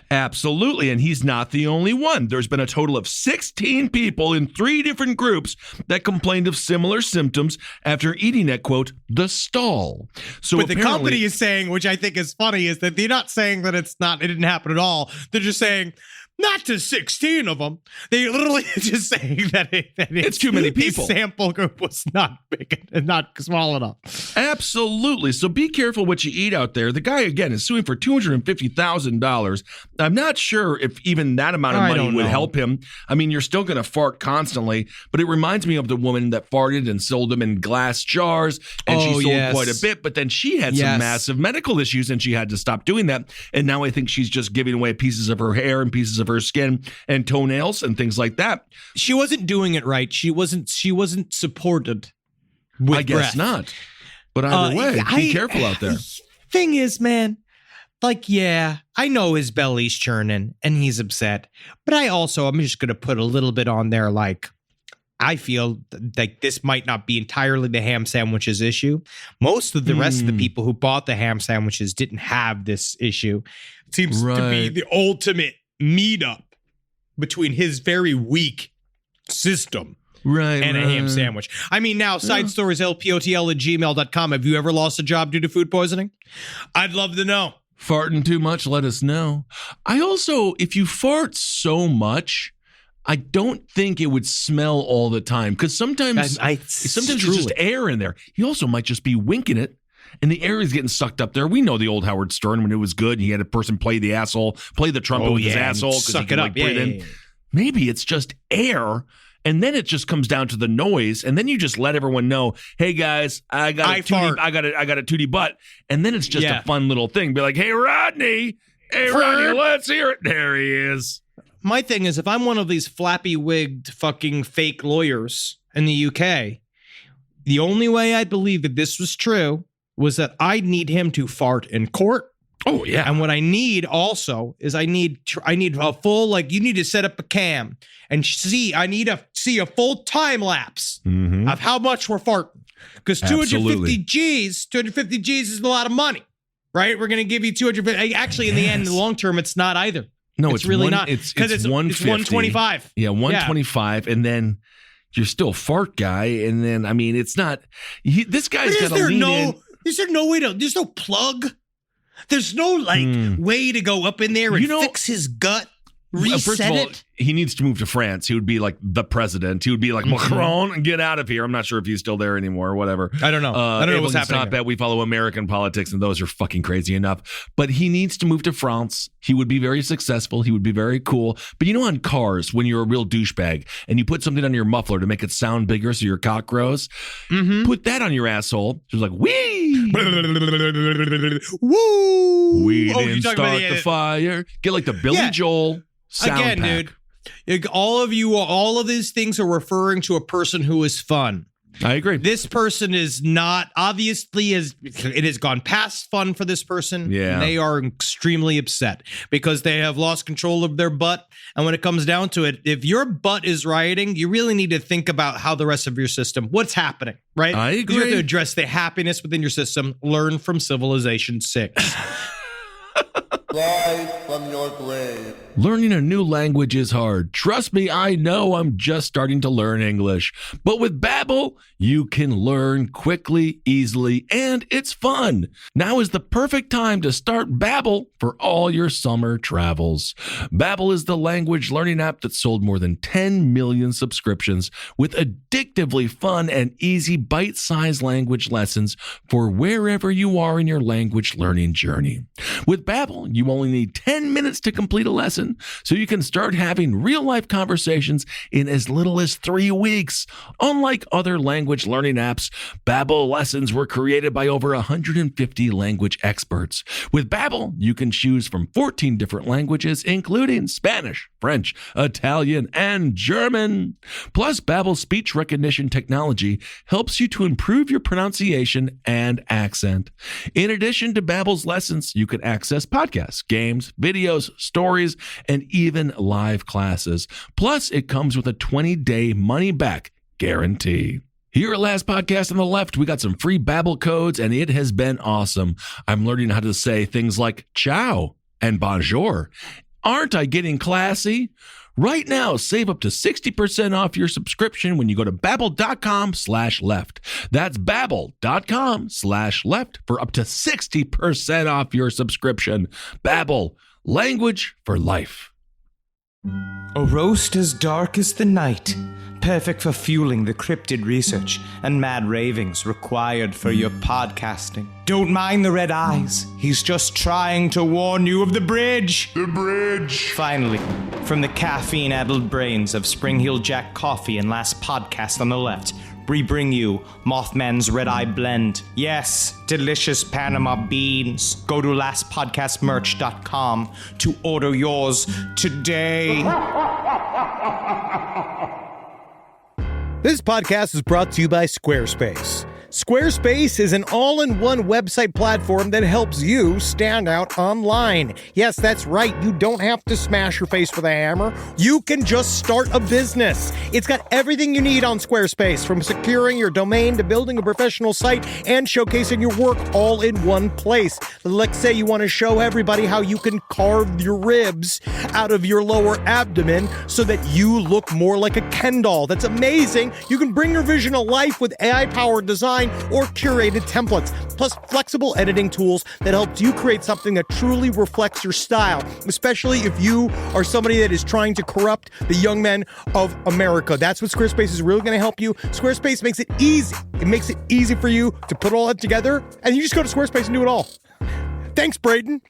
Speaker 5: Absolutely, and he's not the only one. There's been a total of 16 people in 3 different groups that complained of similar symptoms after eating at, quote, the stall. So
Speaker 3: but the company is saying, which I think is funny, is that they're not saying that it didn't happen at all. They're just saying, not to 16 of them. They literally just saying that it's too many people. The sample group was not big and not small enough.
Speaker 5: Absolutely. So be careful what you eat out there. The guy, again, is suing for $250,000. I'm not sure if even that amount of money would help him. I mean, you're still going to fart constantly, but it reminds me of the woman that farted and sold them in glass jars, and she sold quite a bit, but then she had some massive medical issues and she had to stop doing that. And now I think she's just giving away pieces of her hair and pieces of her skin and toenails and things like that.
Speaker 3: She wasn't doing it right. She wasn't supported with
Speaker 5: I guess not. But either way, be careful out there.
Speaker 3: Thing is, man, like, yeah, I know his belly's churning and he's upset, but I'm just going to put a little bit on there. Like, I feel like this might not be entirely the ham sandwiches issue. Most of the rest of the people who bought the ham sandwiches didn't have this issue. It seems to be the ultimate meetup between his very weak system and a ham sandwich. I mean, now, side stories, lpotl@gmail.com. Have you ever lost a job due to food poisoning? I'd love to know.
Speaker 5: Farting too much, let us know. I also, if you fart so much, I don't think it would smell all the time, because sometimes it's just air in there. He also might just be winking it, and the air is getting sucked up there. We know the old Howard Stern when it was good. He had a person play the trumpet with his asshole because he could breathe in. Maybe it's just air, and then it just comes down to the noise, and then you just let everyone know, hey guys, I got a tootie butt, and then it's just a fun little thing. Be like, hey Rodney, let's hear it. There he is.
Speaker 3: My thing is, if I'm one of these flappy-wigged fucking fake lawyers in the UK, the only way I'd believe that this was true was that I'd need him to fart in court.
Speaker 5: Oh, yeah.
Speaker 3: And what I need also is I need a full, like, you need to set up a cam and I need to see a full time lapse of how much we're farting. Because 250 G's is a lot of money, right? We're going to give you 250. Actually, in the end, in the long term, it's not either.
Speaker 5: No,
Speaker 3: it's really not.
Speaker 5: Because it's
Speaker 3: 125.
Speaker 5: Yeah, 125, and then you're still fart guy, and then I mean, it's not. This guy's got to lean in.
Speaker 3: Is there no way to? There's no plug. There's no way to go up in there and fix his gut. Reset
Speaker 5: first of all,
Speaker 3: it.
Speaker 5: He needs to move to France. He would be like the president. He would be like Macron and get out of here. I'm not sure if he's still there anymore or whatever.
Speaker 3: I don't know. I don't know what's happening.
Speaker 5: Stop that. We follow American politics, and those are fucking crazy enough. But he needs to move to France. He would be very successful. He would be very cool. But you know, on cars, when you're a real douchebag and you put something on your muffler to make it sound bigger so your cock grows, put that on your asshole. Just like, wee!
Speaker 3: Woo!
Speaker 5: We didn't start the fire. Get like the Billy Joel sound
Speaker 3: again,
Speaker 5: pack.
Speaker 3: Dude. All of these things are referring to a person who is fun.
Speaker 5: I agree.
Speaker 3: This person is not, obviously, it has gone past fun for this person.
Speaker 5: Yeah.
Speaker 3: And they are extremely upset because they have lost control of their butt. And when it comes down to it, if your butt is rioting, you really need to think about how the rest of your system, what's happening, right?
Speaker 5: I agree.
Speaker 3: You have to address the happiness within your system. Learn from Civilization 6.
Speaker 8: Rise from your grave.
Speaker 5: Learning a new language is hard. Trust me, I know. I'm just starting to learn English. But with Babbel, you can learn quickly, easily, and it's fun. Now is the perfect time to start Babbel for all your summer travels. Babbel is the language learning app that sold more than 10 million subscriptions with addictively fun and easy bite-sized language lessons for wherever you are in your language learning journey. With Babbel, you only need 10 minutes to complete a lesson, so you can start having real-life conversations in as little as 3 weeks. Unlike other language learning apps, Babbel lessons were created by over 150 language experts. With Babbel, you can choose from 14 different languages, including Spanish, French, Italian, and German. Plus, Babbel's speech recognition technology helps you to improve your pronunciation and accent. In addition to Babbel's lessons, you can access podcasts, games, videos, stories, and even live classes. Plus, it comes with a 20-day money-back guarantee. Here at Last Podcast on the Left, we got some free Babbel codes, and it has been awesome. I'm learning how to say things like ciao and bonjour. Aren't I getting classy? Right now, save up to 60% off your subscription when you go to babbel.com/left. That's babbel.com/left for up to 60% off your subscription. Babbel, language for life.
Speaker 9: A roast as dark as the night, perfect for fueling the cryptid research and mad ravings required for your podcasting. Don't mind the red eyes, he's just trying to warn you of the bridge.
Speaker 8: The bridge.
Speaker 9: Finally, from the caffeine-addled brains of Spring Heel Jack Coffee and Last Podcast on the Left, we bring you Mothman's Red Eye Blend. Yes, delicious Panama beans. Go to lastpodcastmerch.com to order yours today.
Speaker 1: This podcast is brought to you by Squarespace. Squarespace is an all-in-one website platform that helps you stand out online. Yes, that's right. You don't have to smash your face with a hammer. You can just start a business. It's got everything you need on Squarespace, from securing your domain to building a professional site and showcasing your work all in one place. Let's say you want to show everybody how you can carve your ribs out of your lower abdomen so that you look more like a Ken doll. That's amazing. You can bring your vision to life with AI-powered design or curated templates, plus flexible editing tools that helps you create something that truly reflects your style, especially if you are somebody that is trying to corrupt the young men of America. That's what Squarespace is really going to help you. Squarespace makes it easy. It makes it easy for you to put all that together, and you just go to Squarespace and do it all. Thanks, Braden.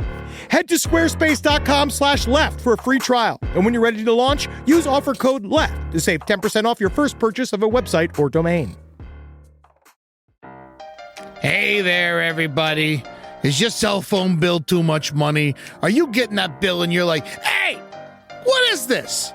Speaker 1: Head to squarespace.com/left for a free trial. And when you're ready to launch, use offer code LEFT to save 10% off your first purchase of a website or domain.
Speaker 8: Hey there, everybody. Is your cell phone bill too much money? Are you getting that bill and you're like, hey, what is this?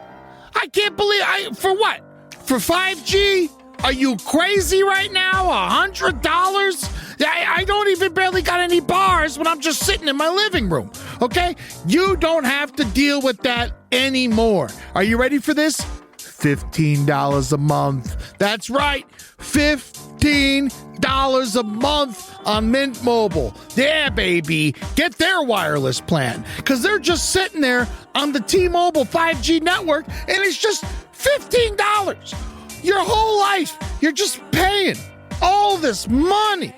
Speaker 8: I can't believe for what? For 5G? Are you crazy right now? $100? I don't even barely got any bars when I'm just sitting in my living room, okay? You don't have to deal with that anymore. Are you ready for this? $15 a month. That's right, $15 a month on Mint Mobile. Yeah, baby. Get their wireless plan, because they're just sitting there on the T-Mobile 5G network, and it's just $15. Your whole life, you're just paying all this money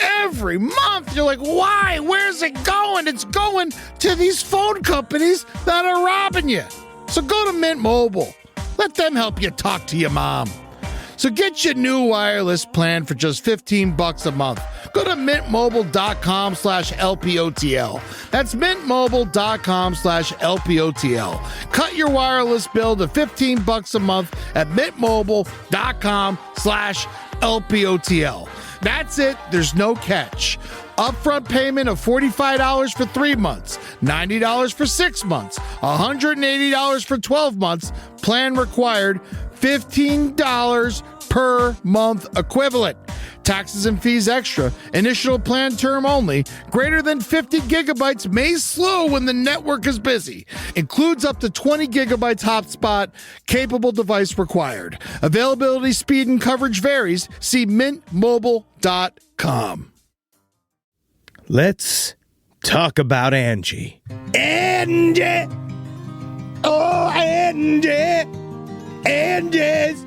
Speaker 8: every month. You're like, why? Where's it going? It's going to these phone companies that are robbing you. So go to Mint Mobile. Let them help you talk to your mom. So get your new wireless plan for just $15 a month. Go to mintmobile.com/LPOTL. That's mintmobile.com/LPOTL. Cut your wireless bill to $15 a month at mintmobile.com/LPOTL. That's it. There's no catch. Upfront payment of $45 for 3 months, $90 for 6 months, $180 for 12 months. Plan required, $15 per month equivalent. Taxes and fees extra. Initial plan term only. Greater than 50 gigabytes may slow when the network is busy. Includes up to 20 gigabytes hotspot. Capable device required. Availability, speed, and coverage varies. See mintmobile.com.
Speaker 1: Let's talk about Angie. Angie! Oh, Angie! Angie's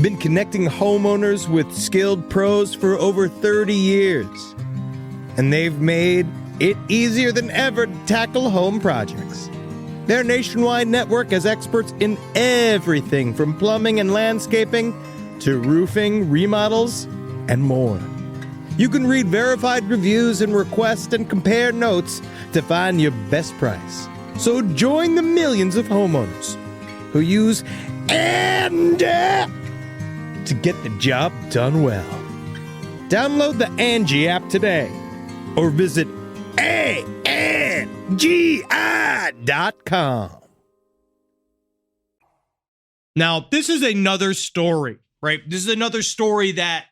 Speaker 1: been connecting homeowners with skilled pros for over 30 years. And they've made it easier than ever to tackle home projects. Their nationwide network has experts in everything from plumbing and landscaping to roofing, remodels, and more. You can read verified reviews and request and compare notes to find your best price. So join the millions of homeowners who use Angie to get the job done well. Download the Angie app today or visit ANGI.com.
Speaker 3: Now, this is another story, right? This is another story that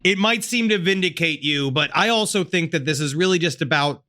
Speaker 3: it might seem to vindicate you, but I also think that this is really just about,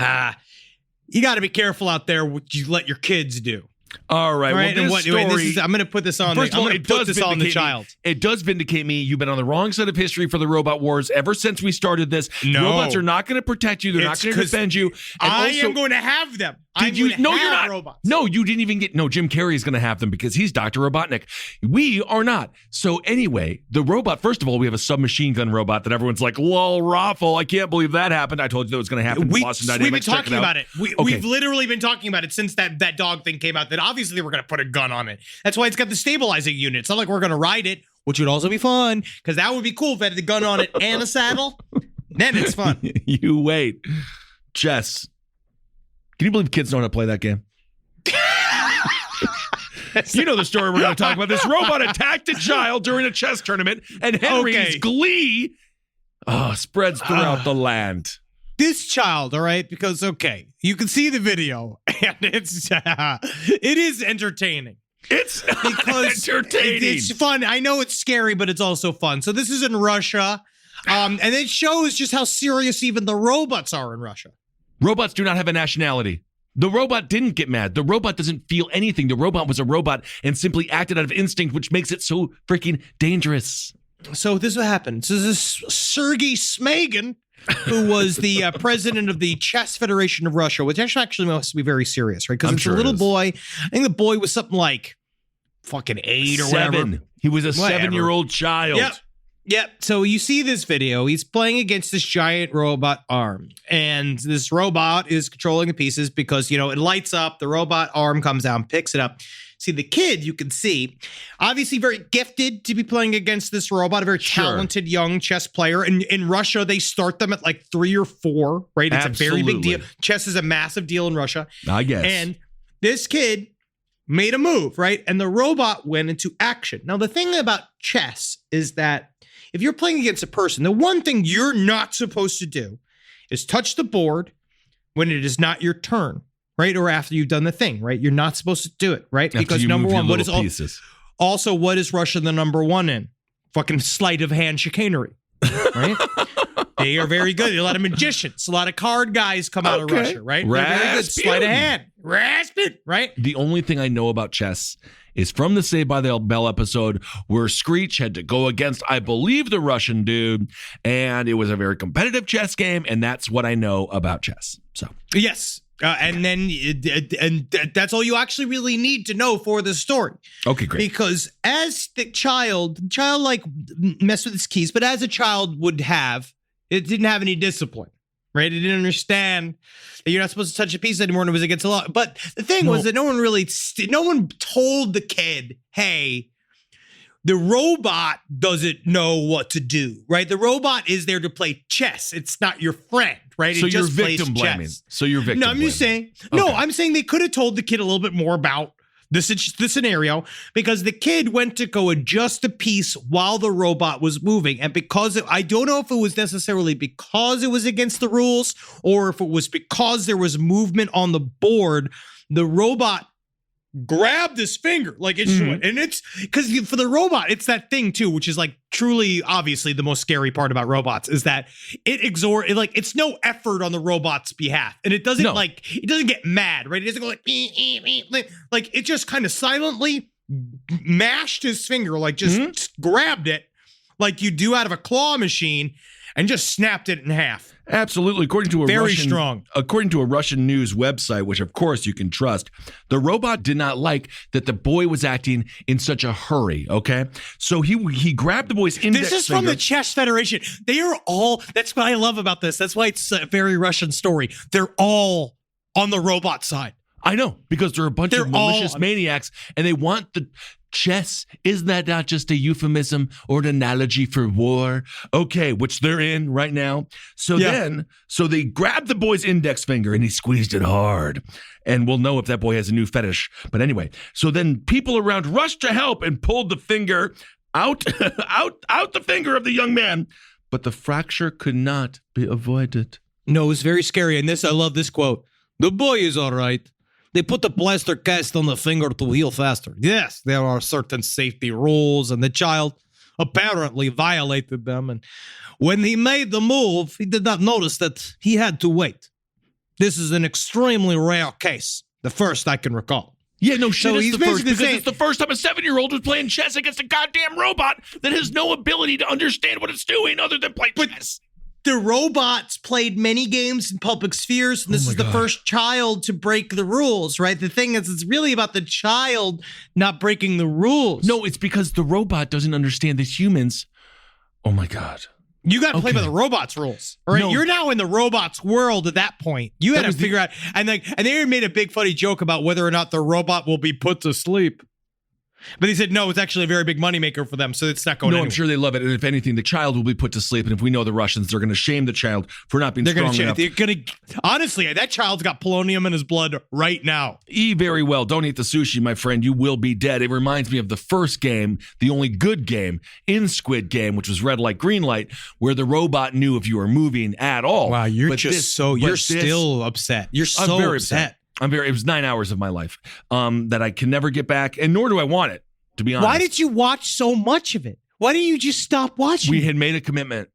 Speaker 3: you got to be careful out there what you let your kids do.
Speaker 5: All right.
Speaker 3: Right.
Speaker 5: Well,
Speaker 3: I'm going to put this on.
Speaker 5: First of all,
Speaker 3: it does this on the child.
Speaker 5: It does vindicate me. You've been on the wrong side of history for the robot wars ever since we started this.
Speaker 3: No.
Speaker 5: Robots are not going to protect you. They're not going to defend you. And
Speaker 3: I
Speaker 5: also,
Speaker 3: am going to have them.
Speaker 5: You're not.
Speaker 3: Robots.
Speaker 5: No, you didn't even get. No, Jim Carrey is going to have them because he's Dr. Robotnik. We are not. So anyway, the robot. First of all, we have a submachine gun robot that everyone's like, "Lol, raffle! I can't believe that happened." I told you that was going to happen. Boston Dynamics.
Speaker 3: We've been talking about it. We've literally been talking about it since that dog thing came out. That obviously we're going to put a gun on it. That's why it's got the stabilizing unit. It's not like we're going to ride it, which would also be fun because that would be cool if it had the gun on it and a saddle. Then it's fun.
Speaker 5: You wait, Jess. Can you believe kids know how to play that game? You know the story we're going to talk about. This robot attacked a child during a chess tournament, and Henry's glee spreads throughout the land.
Speaker 3: This child, all right, because, you can see the video, and it is entertaining.
Speaker 5: It's
Speaker 3: because
Speaker 5: entertaining.
Speaker 3: It's fun. I know it's scary, but it's also fun. So this is in Russia, and it shows just how serious even the robots are in Russia.
Speaker 5: Robots do not have a nationality. The robot didn't get mad. The robot doesn't feel anything. The robot was a robot and simply acted out of instinct, which makes it so freaking dangerous.
Speaker 3: So this is what happened. So this is Sergei Smagin, who was the president of the Chess Federation of Russia, which actually must be very serious, right? Because it's a little boy. I think the boy was something like fucking 8 or whatever.
Speaker 5: He was a 7-year-old child.
Speaker 3: Yep. So you see this video. He's playing against this giant robot arm. And this robot is controlling the pieces because, it lights up. The robot arm comes down, picks it up. See, the kid, you can see, obviously very gifted to be playing against this robot, a very talented young chess player. And in Russia, they start them at like 3 or 4, right? It's a very big deal. Chess is a massive deal in Russia.
Speaker 5: I guess.
Speaker 3: And this kid made a move, right? And the robot went into action. Now, the thing about chess is that if you're playing against a person, the one thing you're not supposed to do is touch the board when it is not your turn, right? Or after you've done the thing, right? You're not supposed to do it, right?
Speaker 5: After
Speaker 3: because
Speaker 5: you
Speaker 3: number
Speaker 5: move
Speaker 3: one,
Speaker 5: your
Speaker 3: what is
Speaker 5: pieces.
Speaker 3: Also, what is Russia the number one in? Fucking sleight of hand chicanery, right? They are very good. A lot of magicians, a lot of card guys come out of Russia, right? They're very good. Sleight of hand. Rasputin, right?
Speaker 5: The only thing I know about chess is from the Saved by the Bell episode where Screech had to go against, I believe, the Russian dude, and it was a very competitive chess game, and that's what I know about chess. So
Speaker 3: yes. And that's all you actually really need to know for the story.
Speaker 5: Okay, great.
Speaker 3: Because as the child like messed with its keys, but as a child would have, it didn't have any discipline, right? It didn't understand that you're not supposed to touch a piece anymore and it was against the law. But the thing was that no one told the kid, hey, the robot doesn't know what to do, right? The robot is there to play chess. It's not your friend, right?
Speaker 5: So
Speaker 3: it
Speaker 5: you're
Speaker 3: just
Speaker 5: victim
Speaker 3: plays
Speaker 5: blaming.
Speaker 3: chess.
Speaker 5: So you're victim
Speaker 3: No, I'm just saying.
Speaker 5: Okay.
Speaker 3: No, I'm saying they could have told the kid a little bit more about the scenario because the kid went to go adjust a piece while the robot was moving. And because I don't know if it was necessarily because it was against the rules or if it was because there was movement on the board, the robot grabbed his finger like it should. And it's because for the robot, it's that thing too, which is like truly obviously the most scary part about robots is that it's no effort on the robot's behalf. And it doesn't it doesn't get mad, right? It doesn't go like it just kind of silently mashed his finger, like just grabbed it like you do out of a claw machine and just snapped it in half.
Speaker 5: Absolutely. According to a Russian news website, which of course you can trust, the robot did not like that the boy was acting in such a hurry. Okay, so he grabbed the boy's index.
Speaker 3: This is from the Chess Federation. They are all. That's what I love about this. That's why it's a very Russian story. They're all on the robot side.
Speaker 5: I know, because they're a bunch of malicious maniacs, and they want the chess. Isn't that not just a euphemism or an analogy for war? Okay, which they're in right now. So they grabbed the boy's index finger and he squeezed it hard. And we'll know if that boy has a new fetish. But anyway, so then people around rushed to help and pulled the finger out the finger of the young man. But the fracture could not be avoided.
Speaker 3: No, it was very scary. And I love this quote. The boy is all right. They put the plaster cast on the finger to heal faster. Yes, there are certain safety rules, and the child apparently violated them. And when he made the move, he did not notice that he had to wait. This is an extremely rare case, the first I can recall.
Speaker 5: Yeah, no shit,
Speaker 3: So
Speaker 5: it's
Speaker 3: he's
Speaker 5: the first,
Speaker 3: basically
Speaker 5: because
Speaker 3: saying-
Speaker 5: it's the first time a 7-year-old was playing chess against a goddamn robot that has no ability to understand what it's doing other than play chess.
Speaker 3: The robots played many games in public spheres, and this is the first child to break the rules, right? The thing is, it's really about the child not breaking the rules.
Speaker 5: No, it's because the robot doesn't understand that humans. Oh my God.
Speaker 3: You got to play by the robots' rules, all right?
Speaker 5: No.
Speaker 3: You're now in the robots' world at that point. You had to figure out, and they made a big funny joke about whether or not the robot will be put to sleep. But he said, no, it's actually a very big moneymaker for them, so it's not going anywhere.
Speaker 5: I'm sure they love it. And if anything, the child will be put to sleep. And if we know the Russians, they're going to shame the child for not being strong enough.
Speaker 3: Honestly, that child's got polonium in his blood right now.
Speaker 5: Very well. Don't eat the sushi, my friend. You will be dead. It reminds me of the first game, the only good game in Squid Game, which was red light, green light, where the robot knew if you were moving at all.
Speaker 3: Wow, you're still upset. You're so
Speaker 5: very
Speaker 3: upset.
Speaker 5: It was 9 hours of my life that I can never get back, and nor do I want it, to be honest.
Speaker 3: Why did you watch so much of it? Why didn't you just stop watching?
Speaker 5: We had made a commitment.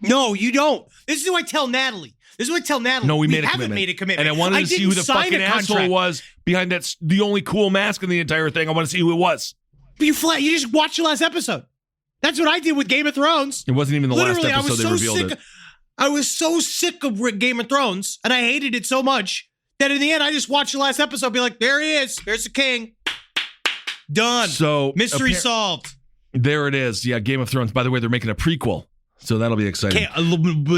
Speaker 3: No, you don't. This is what I tell Natalie.
Speaker 5: No, we
Speaker 3: haven't made a commitment.
Speaker 5: And I wanted to see who the fucking asshole was behind that. The only cool mask in the entire thing. I want to see who it was.
Speaker 3: But you just watched the last episode. That's what I did with Game of Thrones.
Speaker 5: It wasn't even the last episode they revealed it.
Speaker 3: I was so sick of Game of Thrones, and I hated it so much that in the end, I just watched the last episode, be like, there he is. There's the king. Done.
Speaker 5: So
Speaker 3: mystery solved.
Speaker 5: There it is. Yeah, Game of Thrones. By the way, they're making a prequel. So that'll be exciting.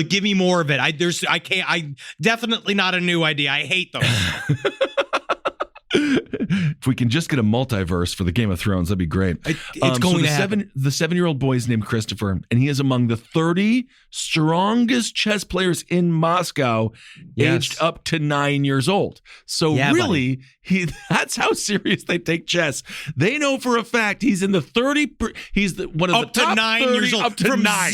Speaker 3: Give me more of it. I definitely not a new idea. I hate those.
Speaker 5: If we can just get a multiverse for the Game of Thrones, that'd be great.
Speaker 3: It's going to happen.
Speaker 5: The 7-year-old boy is named Christopher, and he is among the 30 strongest chess players in Moscow, aged up to 9 years old. So really, that's how serious they take chess. They know for a fact he's in the 30. He's one of
Speaker 3: up
Speaker 5: the top
Speaker 3: to 9
Speaker 5: 30,
Speaker 3: years old.
Speaker 5: Up to
Speaker 3: from
Speaker 5: 9.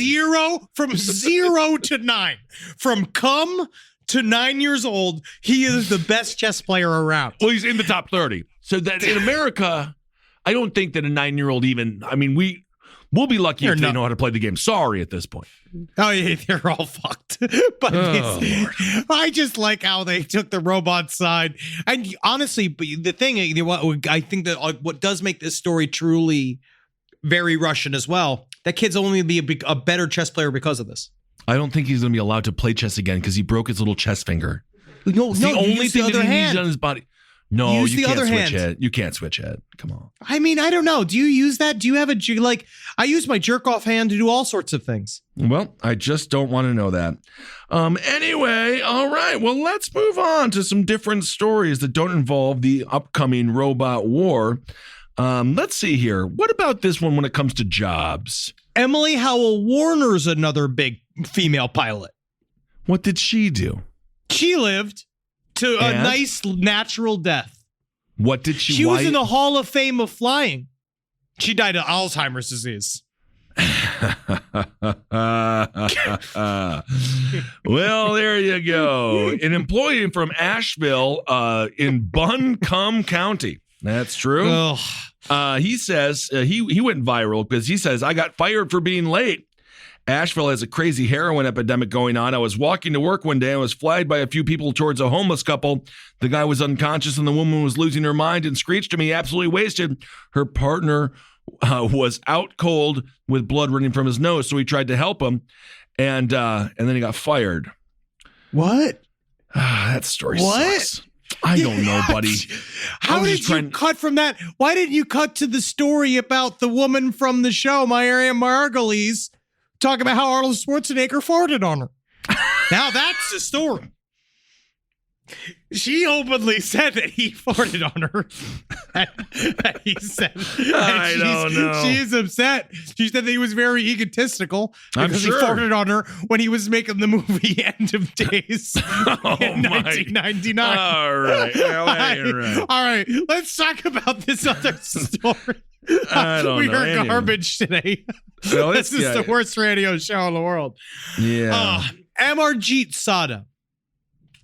Speaker 3: From 0 to 9. From come to 9 years old, he is the best chess player around.
Speaker 5: Well, he's in the top 30. So that in America, I don't think that a 9-year-old even. I mean, we'll be lucky if they know how to play the game. Sorry, at this point.
Speaker 3: Oh yeah, they're all fucked. But I just like how they took the robot side. And honestly, the thing I think that what does make this story truly very Russian as well, that kid's only be a better chess player because of this.
Speaker 5: I don't think he's going to be allowed to play chess again because he broke his little chess finger.
Speaker 3: No,
Speaker 5: it's the only thing that he needs on his body. No,
Speaker 3: use
Speaker 5: you
Speaker 3: the
Speaker 5: can't
Speaker 3: other
Speaker 5: switch
Speaker 3: hand.
Speaker 5: it. You can't switch it. Come on.
Speaker 3: I mean, I don't know. Do you use that? Do you have I use my jerk off hand to do all sorts of things.
Speaker 5: Well, I just don't want to know that. Anyway, all right. Well, let's move on to some different stories that don't involve the upcoming robot war. Let's see here. What about this one when it comes to jobs?
Speaker 3: Emily Howell Warner's another big female pilot.
Speaker 5: What did she do?
Speaker 3: She lived to a nice natural death.
Speaker 5: What did she?
Speaker 3: She was in the Hall of Fame of flying. She died of Alzheimer's disease.
Speaker 5: Well, there you go. An employee from Asheville in Buncombe County. That's true. He says he went viral because he says, I got fired for being late. Asheville has a crazy heroin epidemic going on. I was walking to work one day and was flagged by a few people towards a homeless couple. The guy was unconscious and the woman was losing her mind and screeched to me, absolutely wasted. Her partner was out cold with blood running from his nose, so he tried to help him, and then he got fired.
Speaker 3: What?
Speaker 5: That story sucks. I don't know, buddy.
Speaker 3: How did you cut from that? Why didn't you cut to the story about the woman from the show, Myra Margulies, talking about how Arnold Schwarzenegger farted on her? Now that's the story. She openly said that he farted on her. He said,
Speaker 5: I don't know.
Speaker 3: She's upset. She said that he was very egotistical because he farted on her when he was making the movie End of Days in 1999.
Speaker 5: All right. Well,
Speaker 3: all right. Let's talk about this other story.
Speaker 5: I don't
Speaker 3: we
Speaker 5: know.
Speaker 3: are garbage today.
Speaker 5: Well,
Speaker 3: this is the worst radio show in the world.
Speaker 5: Yeah.
Speaker 3: Amarjeet Sada.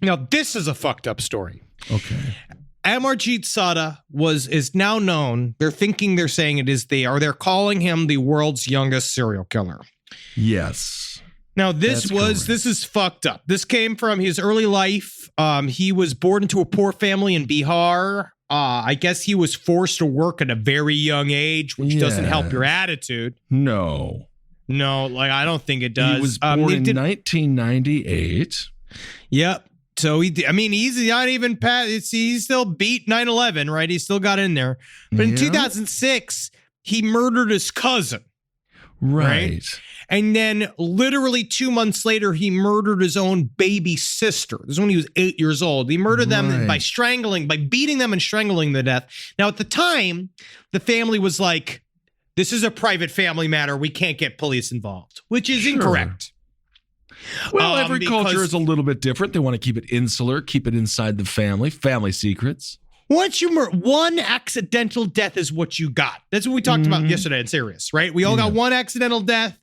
Speaker 3: Now, this is a fucked up story.
Speaker 5: Okay.
Speaker 3: Amarjeet Sada is now known. They're saying it is they're calling him the world's youngest serial killer.
Speaker 5: Yes.
Speaker 3: Now, this is fucked up. This came from his early life. He was born into a poor family in Bihar. I guess he was forced to work at a very young age, which doesn't help your attitude.
Speaker 5: No,
Speaker 3: I don't think it does.
Speaker 5: He was born in 1998.
Speaker 3: Yep. So he's not even past. He's still beat 9/11, right? He still got in there. But in 2006, he murdered his cousin.
Speaker 5: Right.
Speaker 3: And then literally 2 months later, he murdered his own baby sister. This is when he was 8 years old. He murdered them by beating them and strangling them to death. Now, at the time, the family was like, this is a private family matter. We can't get police involved, which is incorrect.
Speaker 5: Well, every culture is a little bit different. They want to keep it insular, keep it inside the family secrets.
Speaker 3: Once you one accidental death is what you got. That's what we talked about yesterday in Sirius, right? We all got one accidental death,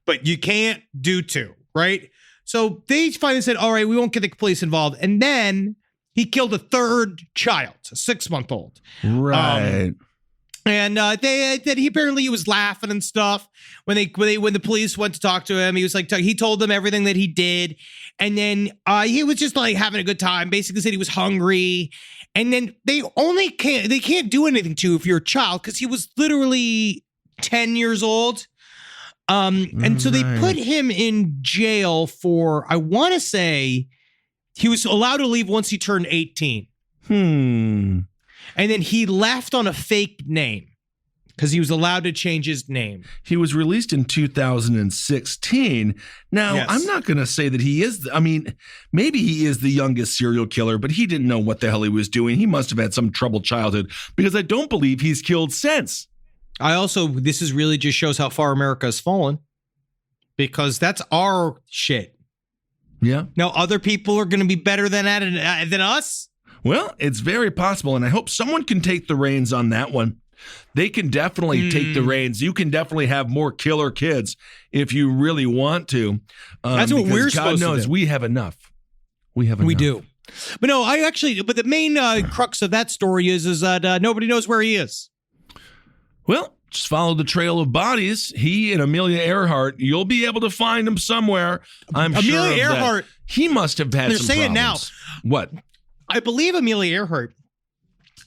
Speaker 3: but you can't do two, right? So they finally said, all right, we won't get the police involved. And then He killed a third child, a 6-month-old.
Speaker 5: Right.
Speaker 3: And he was laughing and stuff when the police went to talk to him. He was like, he told them everything that he did, and then he was just like having a good time. Basically, said he was hungry, and then they can't do anything to you if you're a child because he was literally 10 years old. And so they put him in jail for, I want to say, he was allowed to leave once he turned 18. And then he left on a fake name because he was allowed to change his name.
Speaker 5: He was released in 2016. Now, yes. I'm not going to say that he is. Maybe he is the youngest serial killer, but he didn't know what the hell he was doing. He must have had some troubled childhood because I don't believe he's killed since.
Speaker 3: This is really just shows how far America has fallen because that's our shit.
Speaker 5: Yeah.
Speaker 3: Now, other people are going to be better than us.
Speaker 5: Well, it's very possible, and I hope someone can take the reins on that one. They can definitely take the reins. You can definitely have more killer kids if you really want to.
Speaker 3: That's what we're supposed to do.
Speaker 5: We have enough. We
Speaker 3: do. But no, but the main crux of that story is that nobody knows where he is.
Speaker 5: Well, just follow the trail of bodies. He and Amelia Earhart, you'll be able to find him somewhere. I'm sure
Speaker 3: Amelia Earhart.
Speaker 5: He must have had some problems.
Speaker 3: They're saying now.
Speaker 5: What?
Speaker 3: I believe Amelia Earhart,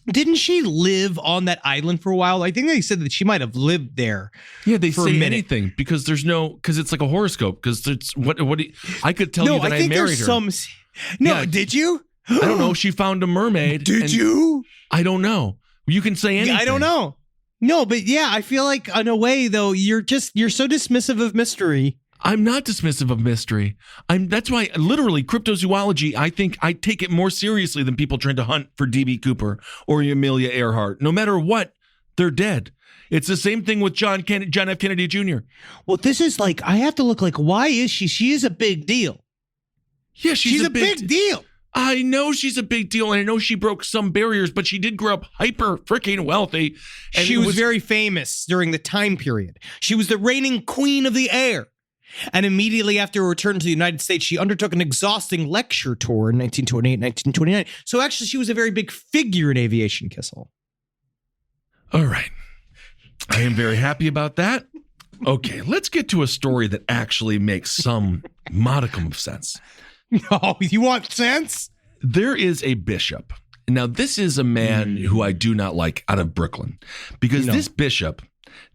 Speaker 3: didn't she live on that island for a while? I think they said that she might have lived there.
Speaker 5: Yeah, they say anything because because it's like a horoscope. Because it's I could tell you that I married her.
Speaker 3: Did you?
Speaker 5: I don't know. She found a mermaid.
Speaker 3: Did you?
Speaker 5: I don't know. You can say anything.
Speaker 3: I don't know. No, but yeah, I feel like in a way though, you're so dismissive of mystery.
Speaker 5: I'm not dismissive of mystery. That's why literally cryptozoology, I think I take it more seriously than people trying to hunt for D.B. Cooper or Amelia Earhart. No matter what, they're dead. It's the same thing with John F. Kennedy Jr.
Speaker 3: Well, this is like, I have to look like, why is she? She is a big deal.
Speaker 5: Yeah,
Speaker 3: she's a big deal.
Speaker 5: I know she's a big deal, and I know she broke some barriers, but she did grow up hyper freaking wealthy.
Speaker 3: And she was very famous during the time period. She was the reigning queen of the air. And immediately after her return to the United States, she undertook an exhausting lecture tour in 1928, 1929. So actually, she was a very big figure in aviation, Kissel.
Speaker 5: All right. I am very happy about that. Okay, let's get to a story that actually makes some modicum of sense.
Speaker 3: No, you want sense?
Speaker 5: There is a bishop. Now, this is a man who I do not like out of Brooklyn because this bishop,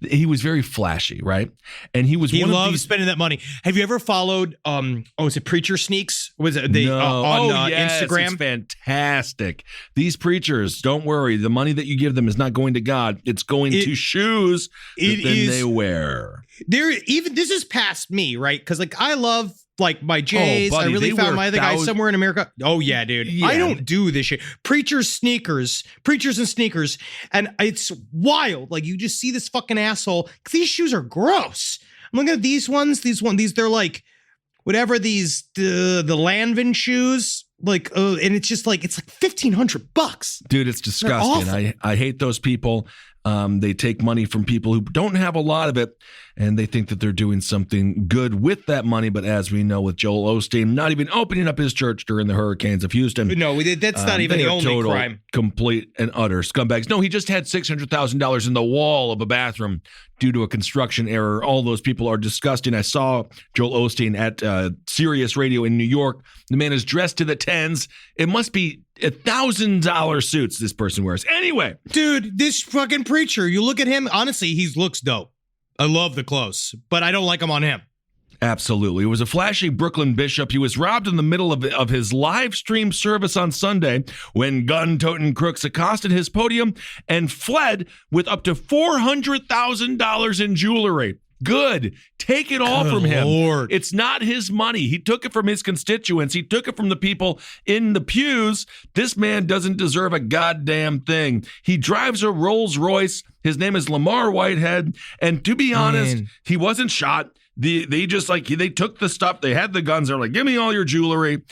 Speaker 5: he was very flashy, right? And he
Speaker 3: loved spending that money. Have you ever followed? Is it Preacher Sneaks? Was it on Instagram?
Speaker 5: It's fantastic. These preachers, don't worry. The money that you give them is not going to God. It's going to shoes that they wear.
Speaker 3: This is past me, right? Because I love. Like my J's, I really found my other guy somewhere in America. Oh yeah, dude. Yeah. I don't do this shit. Preachers and sneakers. And it's wild. Like you just see this fucking asshole. These shoes are gross. I'm looking at these ones. They're like, whatever the Lanvin shoes. And it's just like, it's like $1,500.
Speaker 5: Dude, it's disgusting. I hate those people. They take money from people who don't have a lot of it, and they think that they're doing something good with that money. But as we know with Joel Osteen, not even opening up his church during the hurricanes of Houston.
Speaker 3: No, that's not even the only
Speaker 5: total,
Speaker 3: crime.
Speaker 5: Complete and utter scumbags. No, he just had $600,000 in the wall of a bathroom due to a construction error. All those people are disgusting. I saw Joel Osteen at Sirius Radio in New York. The man is dressed to the tens. It must be $1,000 suits this person wears. Anyway.
Speaker 3: Dude, this fucking preacher, you look at him, honestly, he looks dope. I love the clothes, but I don't like them on him.
Speaker 5: Absolutely. It was a flashy Brooklyn bishop. He was robbed in the middle of his live stream service on Sunday when gun-toting crooks accosted his podium and fled with up to $400,000 in jewelry. Good. Take it all from him.
Speaker 3: Lord.
Speaker 5: It's not his money. He took it from his constituents. He took it from the people in the pews. This man doesn't deserve a goddamn thing. He drives a Rolls Royce. His name is Lamar Whitehead. And to be honest, he wasn't shot. They took the stuff. They had the guns. They're like, give me all your jewelry.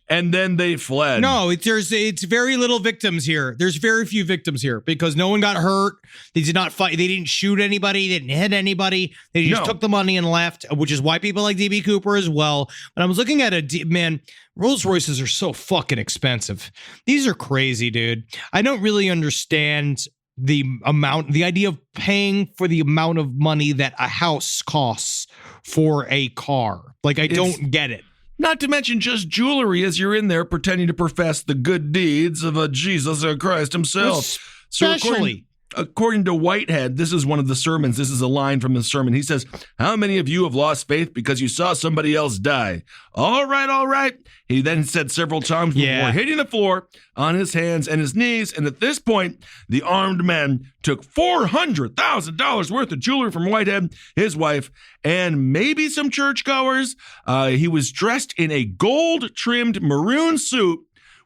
Speaker 5: and then they fled.
Speaker 3: No, it's very little victims here. There's very few victims here because no one got hurt. They did not fight. They didn't shoot anybody. They didn't hit anybody. They just took the money and left, which is why people like DB Cooper as well. But I was looking at man, Rolls Royces are so fucking expensive. These are crazy, dude. I don't really understand the idea of paying for the amount of money that a house costs for a car. Like, I don't get it.
Speaker 5: Not to mention just jewelry as you're in there pretending to profess the good deeds of a Jesus Christ himself.
Speaker 3: Especially.
Speaker 5: According to Whitehead, this is one of the sermons. This is a line from the sermon. He says, "How many of you have lost faith because you saw somebody else die?" All right. He then said several times before hitting the floor on his hands and his knees. And at this point, the armed men took $400,000 worth of jewelry from Whitehead, his wife, and maybe some churchgoers. He was dressed in a gold-trimmed maroon suit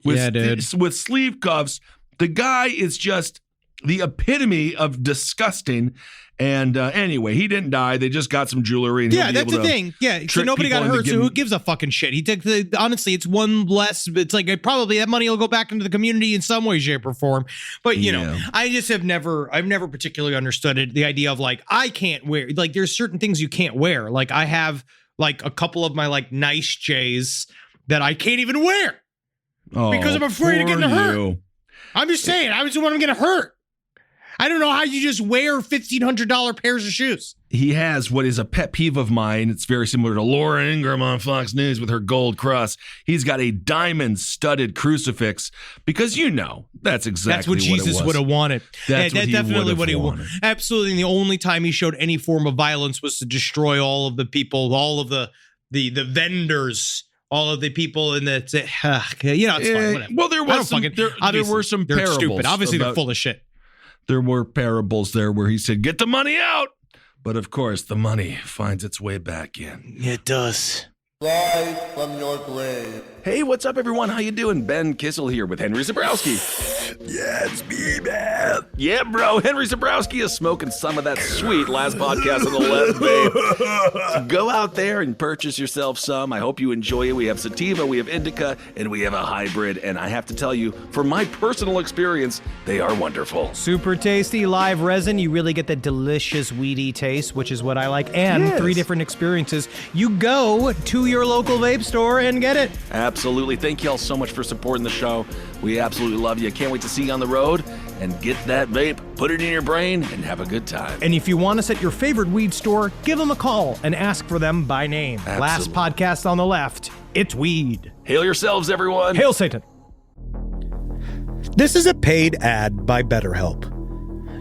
Speaker 5: with sleeve cuffs. The guy is just the epitome of disgusting. And anyway, he didn't die. They just got some jewelry. And
Speaker 3: that's the thing. Yeah, so nobody got hurt. So who gives a fucking shit? He took honestly, it's one less. It's like probably that money will go back into the community in some way, shape, or form. But you know, I just I've never particularly understood it. The idea of like I can't wear like there's certain things you can't wear. Like I have like a couple of my like nice J's that I can't even wear because I'm afraid of getting hurt. I'm just saying. I just want to get hurt. I don't know how you just wear $1,500 pairs of shoes.
Speaker 5: He has what is a pet peeve of mine. It's very similar to Laura Ingraham on Fox News with her gold cross. He's got a diamond-studded crucifix because that's exactly
Speaker 3: what Jesus would have wanted.
Speaker 5: That's definitely what he wanted.
Speaker 3: Absolutely. And the only time he showed any form of violence was to destroy all of the people, all of the vendors. All of the people in the, it's fine. Whatever.
Speaker 5: Well, there were some parables.
Speaker 3: Stupid. Obviously, they're full of shit.
Speaker 5: There were parables there where he said, "Get the money out." But of course, the money finds its way back in.
Speaker 3: It does.
Speaker 10: Live from your grave.
Speaker 2: Hey, what's up, everyone? How you doing? Ben Kissel here with Henry Zabrowski.
Speaker 7: Yeah, it's me, man.
Speaker 2: Yeah, bro. Henry Zabrowski is smoking some of that sweet last podcast on the left, babe. So go out there and purchase yourself some. I hope you enjoy it. We have sativa, we have indica, and we have a hybrid. And I have to tell you, from my personal experience, they are wonderful.
Speaker 11: Super tasty live resin. You really get the delicious weedy taste, which is what I like. And 3 different experiences. You go to your local vape store and get it.
Speaker 2: Absolutely. Thank y'all so much for supporting the show. We absolutely love you. Can't wait to see you on the road and get that vape, put it in your brain, and have a good time.
Speaker 11: And if you want us at your favorite weed store, give them a call and ask for them by name.
Speaker 2: Absolutely.
Speaker 11: Last podcast on the left, it's weed.
Speaker 2: Hail yourselves, everyone.
Speaker 11: Hail Satan.
Speaker 1: This is a paid ad by BetterHelp.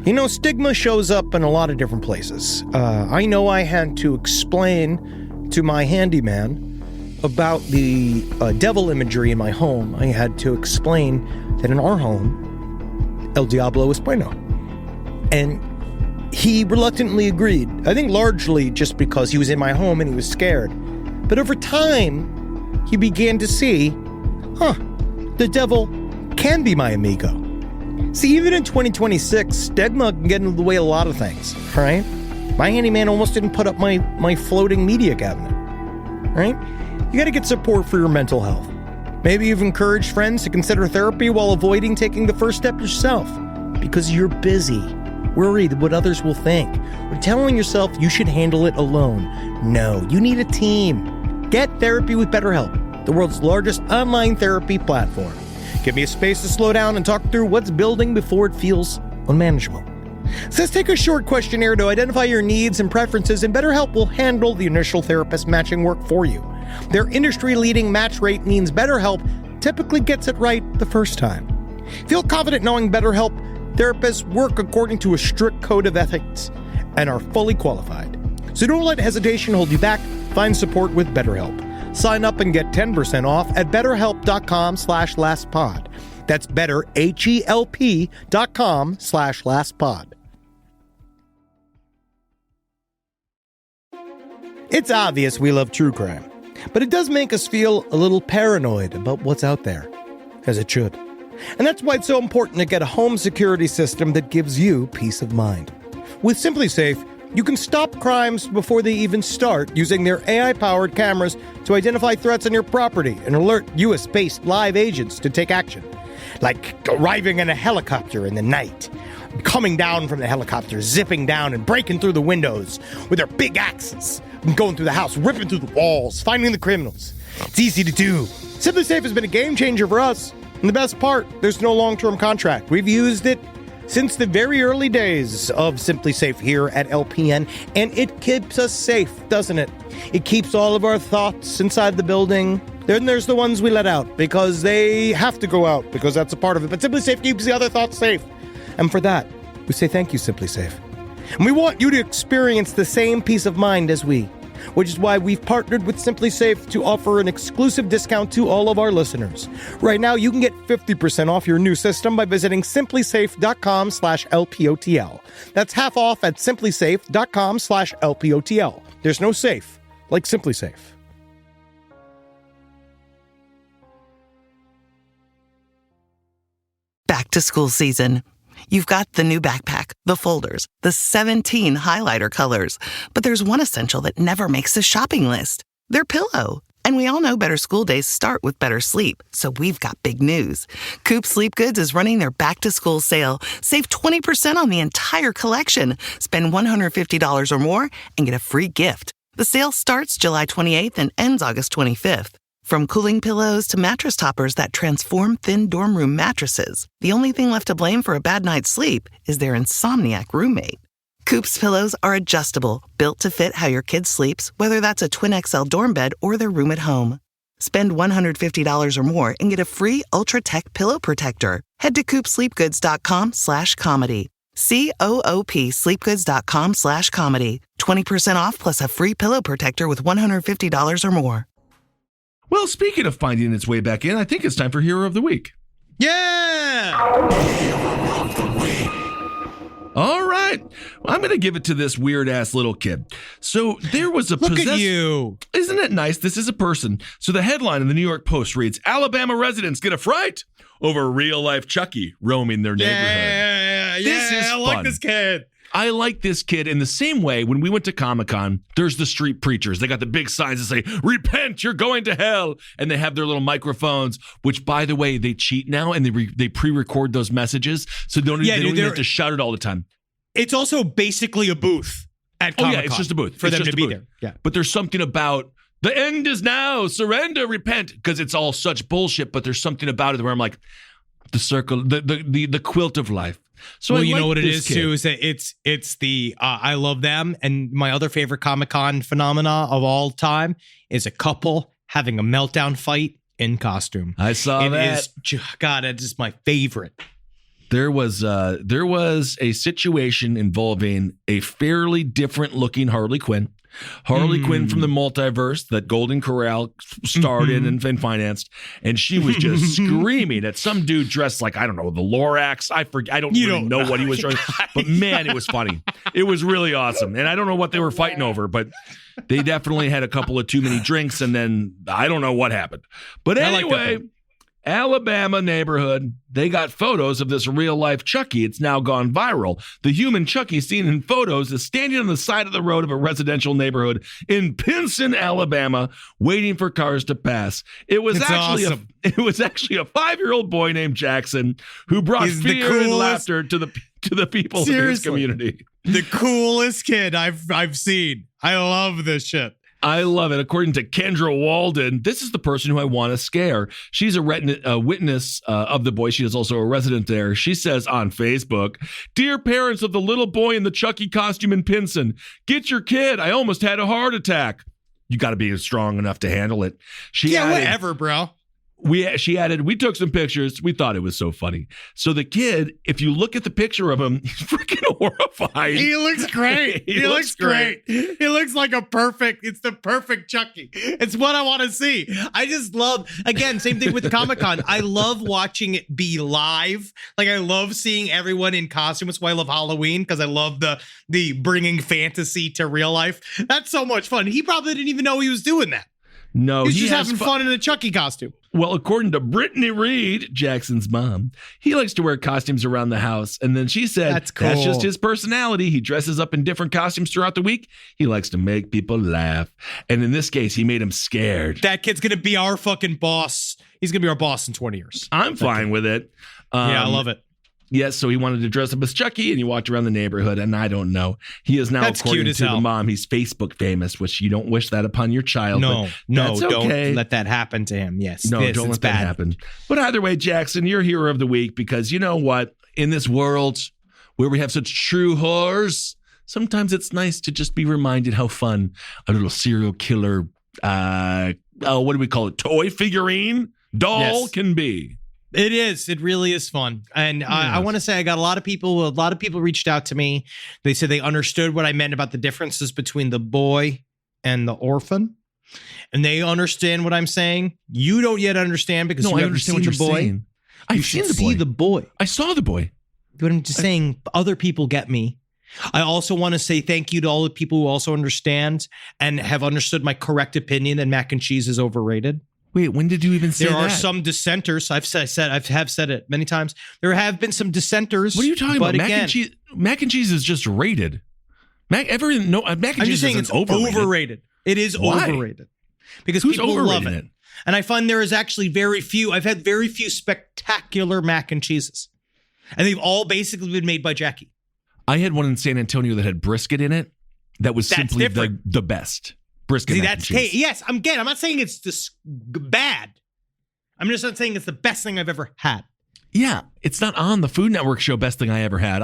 Speaker 1: You know, stigma shows up in a lot of different places. I know I had to explain to my handyman about the devil imagery in my home. I had to explain that in our home, El Diablo es bueno. And he reluctantly agreed. I think largely just because he was in my home and he was scared. But over time, he began to see, the devil can be my amigo. See, even in 2026, stigma can get in the way of a lot of things, right? My handyman almost didn't put up my floating media cabinet, right? You got to get support for your mental health. Maybe you've encouraged friends to consider therapy while avoiding taking the first step yourself because you're busy, worried what others will think, or telling yourself you should handle it alone. No, you need a team. Get therapy with BetterHelp, the world's largest online therapy platform. Give me a space to slow down and talk through what's building before it feels unmanageable. So let's take a short questionnaire to identify your needs and preferences, and BetterHelp will handle the initial therapist matching work for you. Their industry-leading match rate means BetterHelp typically gets it right the first time. Feel confident knowing BetterHelp therapists work according to a strict code of ethics and are fully qualified. So don't let hesitation hold you back. Find support with BetterHelp. Sign up and get 10% off at betterhelp.com/lastpod. That's betterhelp.com/lastpod. It's obvious we love true crime, but it does make us feel a little paranoid about what's out there, as it should. And that's why it's so important to get a home security system that gives you peace of mind. With SimpliSafe, You can stop crimes before they even start using their AI-powered cameras to identify threats on your property and alert US-based live agents to take action. Like arriving in a helicopter in the night, coming down from the helicopter, zipping down and breaking through the windows with their big axes, and going through the house, ripping through the walls, finding the criminals. It's easy to do. Simply Safe has been a game changer for us. And the best part, there's no long-term contract. We've used it since the very early days of Simply Safe here at LPN, and it keeps us safe, doesn't it? It keeps all of our thoughts inside the building. Then there's the ones we let out because they have to go out because that's a part of it. But Simply Safe keeps the other thoughts safe. And for that, we say thank you, Simply Safe. And we want you to experience the same peace of mind as we, which is why we've partnered with Simply Safe to offer an exclusive discount to all of our listeners. Right now, you can get 50% off your new system by visiting simplysafe.com/LPOTL. That's half off at simplysafe.com/LPOTL. There's no safe like Simply Safe.
Speaker 12: Back to school season. You've got the new backpack, the folders, the 17 highlighter colors. But there's one essential that never makes the shopping list. Their pillow. And we all know better school days start with better sleep. So we've got big news. Coop Sleep Goods is running their back-to-school sale. Save 20% on the entire collection. Spend $150 or more and get a free gift. The sale starts July 28th and ends August 25th. From cooling pillows to mattress toppers that transform thin dorm room mattresses, the only thing left to blame for a bad night's sleep is their insomniac roommate. Coop's pillows are adjustable, built to fit how your kid sleeps, whether that's a twin XL dorm bed or their room at home. Spend $150 or more and get a free Ultra Tech pillow protector. Head to coopsleepgoods.com/comedy. COOP sleepgoods.com/comedy. 20% off plus a free pillow protector with $150 or more.
Speaker 5: Well, speaking of finding its way back in, I think it's time for Hero of the Week.
Speaker 3: Yeah!
Speaker 5: Hero of the Week. All right. Well, I'm going to give it to this weird-ass little kid. So there was a
Speaker 3: Look at you.
Speaker 5: Isn't it nice? This is a person. So the headline in the New York Post reads, Alabama residents get a fright over real-life Chucky roaming their neighborhood. This is fun.
Speaker 3: I like this kid.
Speaker 5: I like this kid in the same way. When we went to Comic-Con, there's the street preachers. They got the big signs that say, repent, you're going to hell. And they have their little microphones, which, by the way, they cheat now and they pre-record those messages. So they don't even have to shout it all the time.
Speaker 3: It's also basically a booth at Comic-Con.
Speaker 5: Oh, yeah, it's just a booth.
Speaker 3: For them to be there. Yeah.
Speaker 5: But there's something about the end is now, surrender, repent, because it's all such bullshit. But there's something about it where I'm like, the circle, the quilt of life. So
Speaker 3: well, you know what it is too, is that it's the I love them, and my other favorite Comic-Con phenomena of all time is a couple having a meltdown fight in costume.
Speaker 5: I saw that.
Speaker 3: God, it is my favorite.
Speaker 5: There was a situation involving a fairly different looking Harley Quinn. Harley Quinn from the multiverse that Golden Corral starred in and financed, and she was just screaming at some dude dressed like, I don't know, the Lorax. I forget. I don't really know what he was trying. But man, it was funny. It was really awesome, and I don't know what they were fighting over, but they definitely had a couple of too many drinks, and then I don't know what happened. But anyway. Alabama neighborhood, they got photos of this real-life Chucky. It's now gone viral. The human Chucky seen in photos is standing on the side of the road of a residential neighborhood in Pinson, Alabama, waiting for cars to pass. It was actually a 5-year-old boy named Jackson who brought fear and laughter to the people of his community.
Speaker 3: The coolest kid I've seen. I love this shit.
Speaker 5: I love it. According to Kendra Walden, this is the person who I want to scare. She's a witness of the boy. She is also a resident there. She says on Facebook, "Dear parents of the little boy in the Chucky costume in Pinson, get your kid. I almost had a heart attack." You got to be strong enough to handle it.
Speaker 3: Whatever, bro.
Speaker 5: She added, we took some pictures. We thought it was so funny. So the kid, if you look at the picture of him, he's freaking horrified.
Speaker 3: He looks great. He looks great. He looks like it's the perfect Chucky. It's what I want to see. I just love, again, same thing with Comic-Con. I love watching it be live. Like I love seeing everyone in costume. That's why I love Halloween, because I love the bringing fantasy to real life. That's so much fun. He probably didn't even know he was doing that.
Speaker 5: No,
Speaker 3: he's just having fun in a Chucky costume.
Speaker 5: Well, according to Brittany Reed, Jackson's mom, he likes to wear costumes around the house. And then she said,
Speaker 3: That's cool.
Speaker 5: That's just his personality. He dresses up in different costumes throughout the week. He likes to make people laugh. And in this case, he made him scared.
Speaker 3: That kid's going to be our fucking boss. He's going to be our boss in 20 years.
Speaker 5: I'm fine with it.
Speaker 3: Yeah, I love it.
Speaker 5: Yes, so he wanted to dress up as Chucky, and he walked around the neighborhood, and I don't know. He is now,
Speaker 3: That's
Speaker 5: according
Speaker 3: cute as
Speaker 5: to the
Speaker 3: hell.
Speaker 5: mom, he's Facebook famous, which you don't wish that upon your child.
Speaker 3: No,
Speaker 5: but that's okay.
Speaker 3: don't let that happen to him. Yes,
Speaker 5: No, don't let that happen. But either way, Jackson, you're hero of the week because you know what? In this world where we have such true horrors, sometimes it's nice to just be reminded how fun a little serial killer, what do we call it? Toy figurine doll can be.
Speaker 3: It is. It really is fun. And I want to say I got a lot of people reached out to me. They said they understood what I meant about the differences between the boy and the orphan. And they understand what I'm saying. You don't yet understand because you haven't seen the boy.
Speaker 5: I've seen the boy. I saw the boy.
Speaker 3: But I'm just saying other people get me. I also want to say thank you to all the people who also understand and have understood my correct opinion that mac and cheese is overrated.
Speaker 5: Wait, when did you even say that?
Speaker 3: There are some dissenters. I've said it many times. There have been some dissenters.
Speaker 5: What are you talking about?
Speaker 3: Mac
Speaker 5: and cheese is just rated. Mac and cheese
Speaker 3: is overrated. It is overrated because
Speaker 5: Who's
Speaker 3: people love
Speaker 5: overrating
Speaker 3: it. And I find there is actually very few. I've had very few spectacular mac and cheeses, and they've all basically been made by Jackie.
Speaker 5: I had one in San Antonio that had brisket in it. That was simply the best. Brisket.
Speaker 3: See, yes, I'm not saying it's just bad. I'm just not saying it's the best thing I've ever had.
Speaker 5: Yeah, it's not on the Food Network show. Best thing I ever had.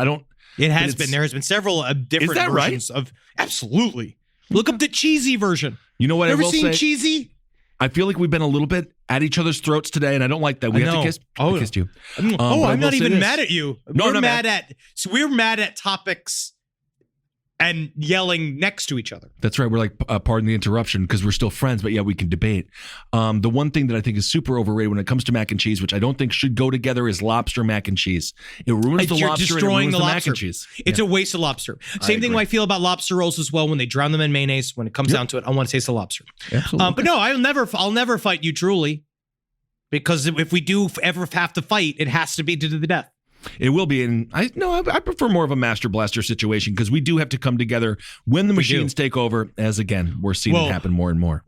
Speaker 3: It has been. There has been several different versions of. Absolutely. Look up the cheesy version.
Speaker 5: You know what?
Speaker 3: Ever
Speaker 5: I will
Speaker 3: seen
Speaker 5: say,
Speaker 3: cheesy?
Speaker 5: I feel like we've been a little bit at each other's throats today, and I don't like that. We have to kiss. I kissed you.
Speaker 3: I'm not even mad at you.
Speaker 5: No,
Speaker 3: we're mad at topics and yelling next to each other.
Speaker 5: That's right. We're like, pardon the interruption, because we're still friends, but yeah, we can debate. The one thing that I think is super overrated when it comes to mac and cheese, which I don't think should go together, is lobster mac and cheese. It ruins the lobster and it ruins the mac and cheese.
Speaker 3: It's a waste of lobster. Same thing I feel about lobster rolls as well. When they drown them in mayonnaise, when it comes down to it, I want to taste the lobster.
Speaker 5: Absolutely.
Speaker 3: But no, I'll never fight you truly, because if we do ever have to fight, it has to be to the death.
Speaker 5: It will be, and I prefer more of a Master Blaster situation because we do have to come together when the machines take over, as again, we're seeing it happen more and more.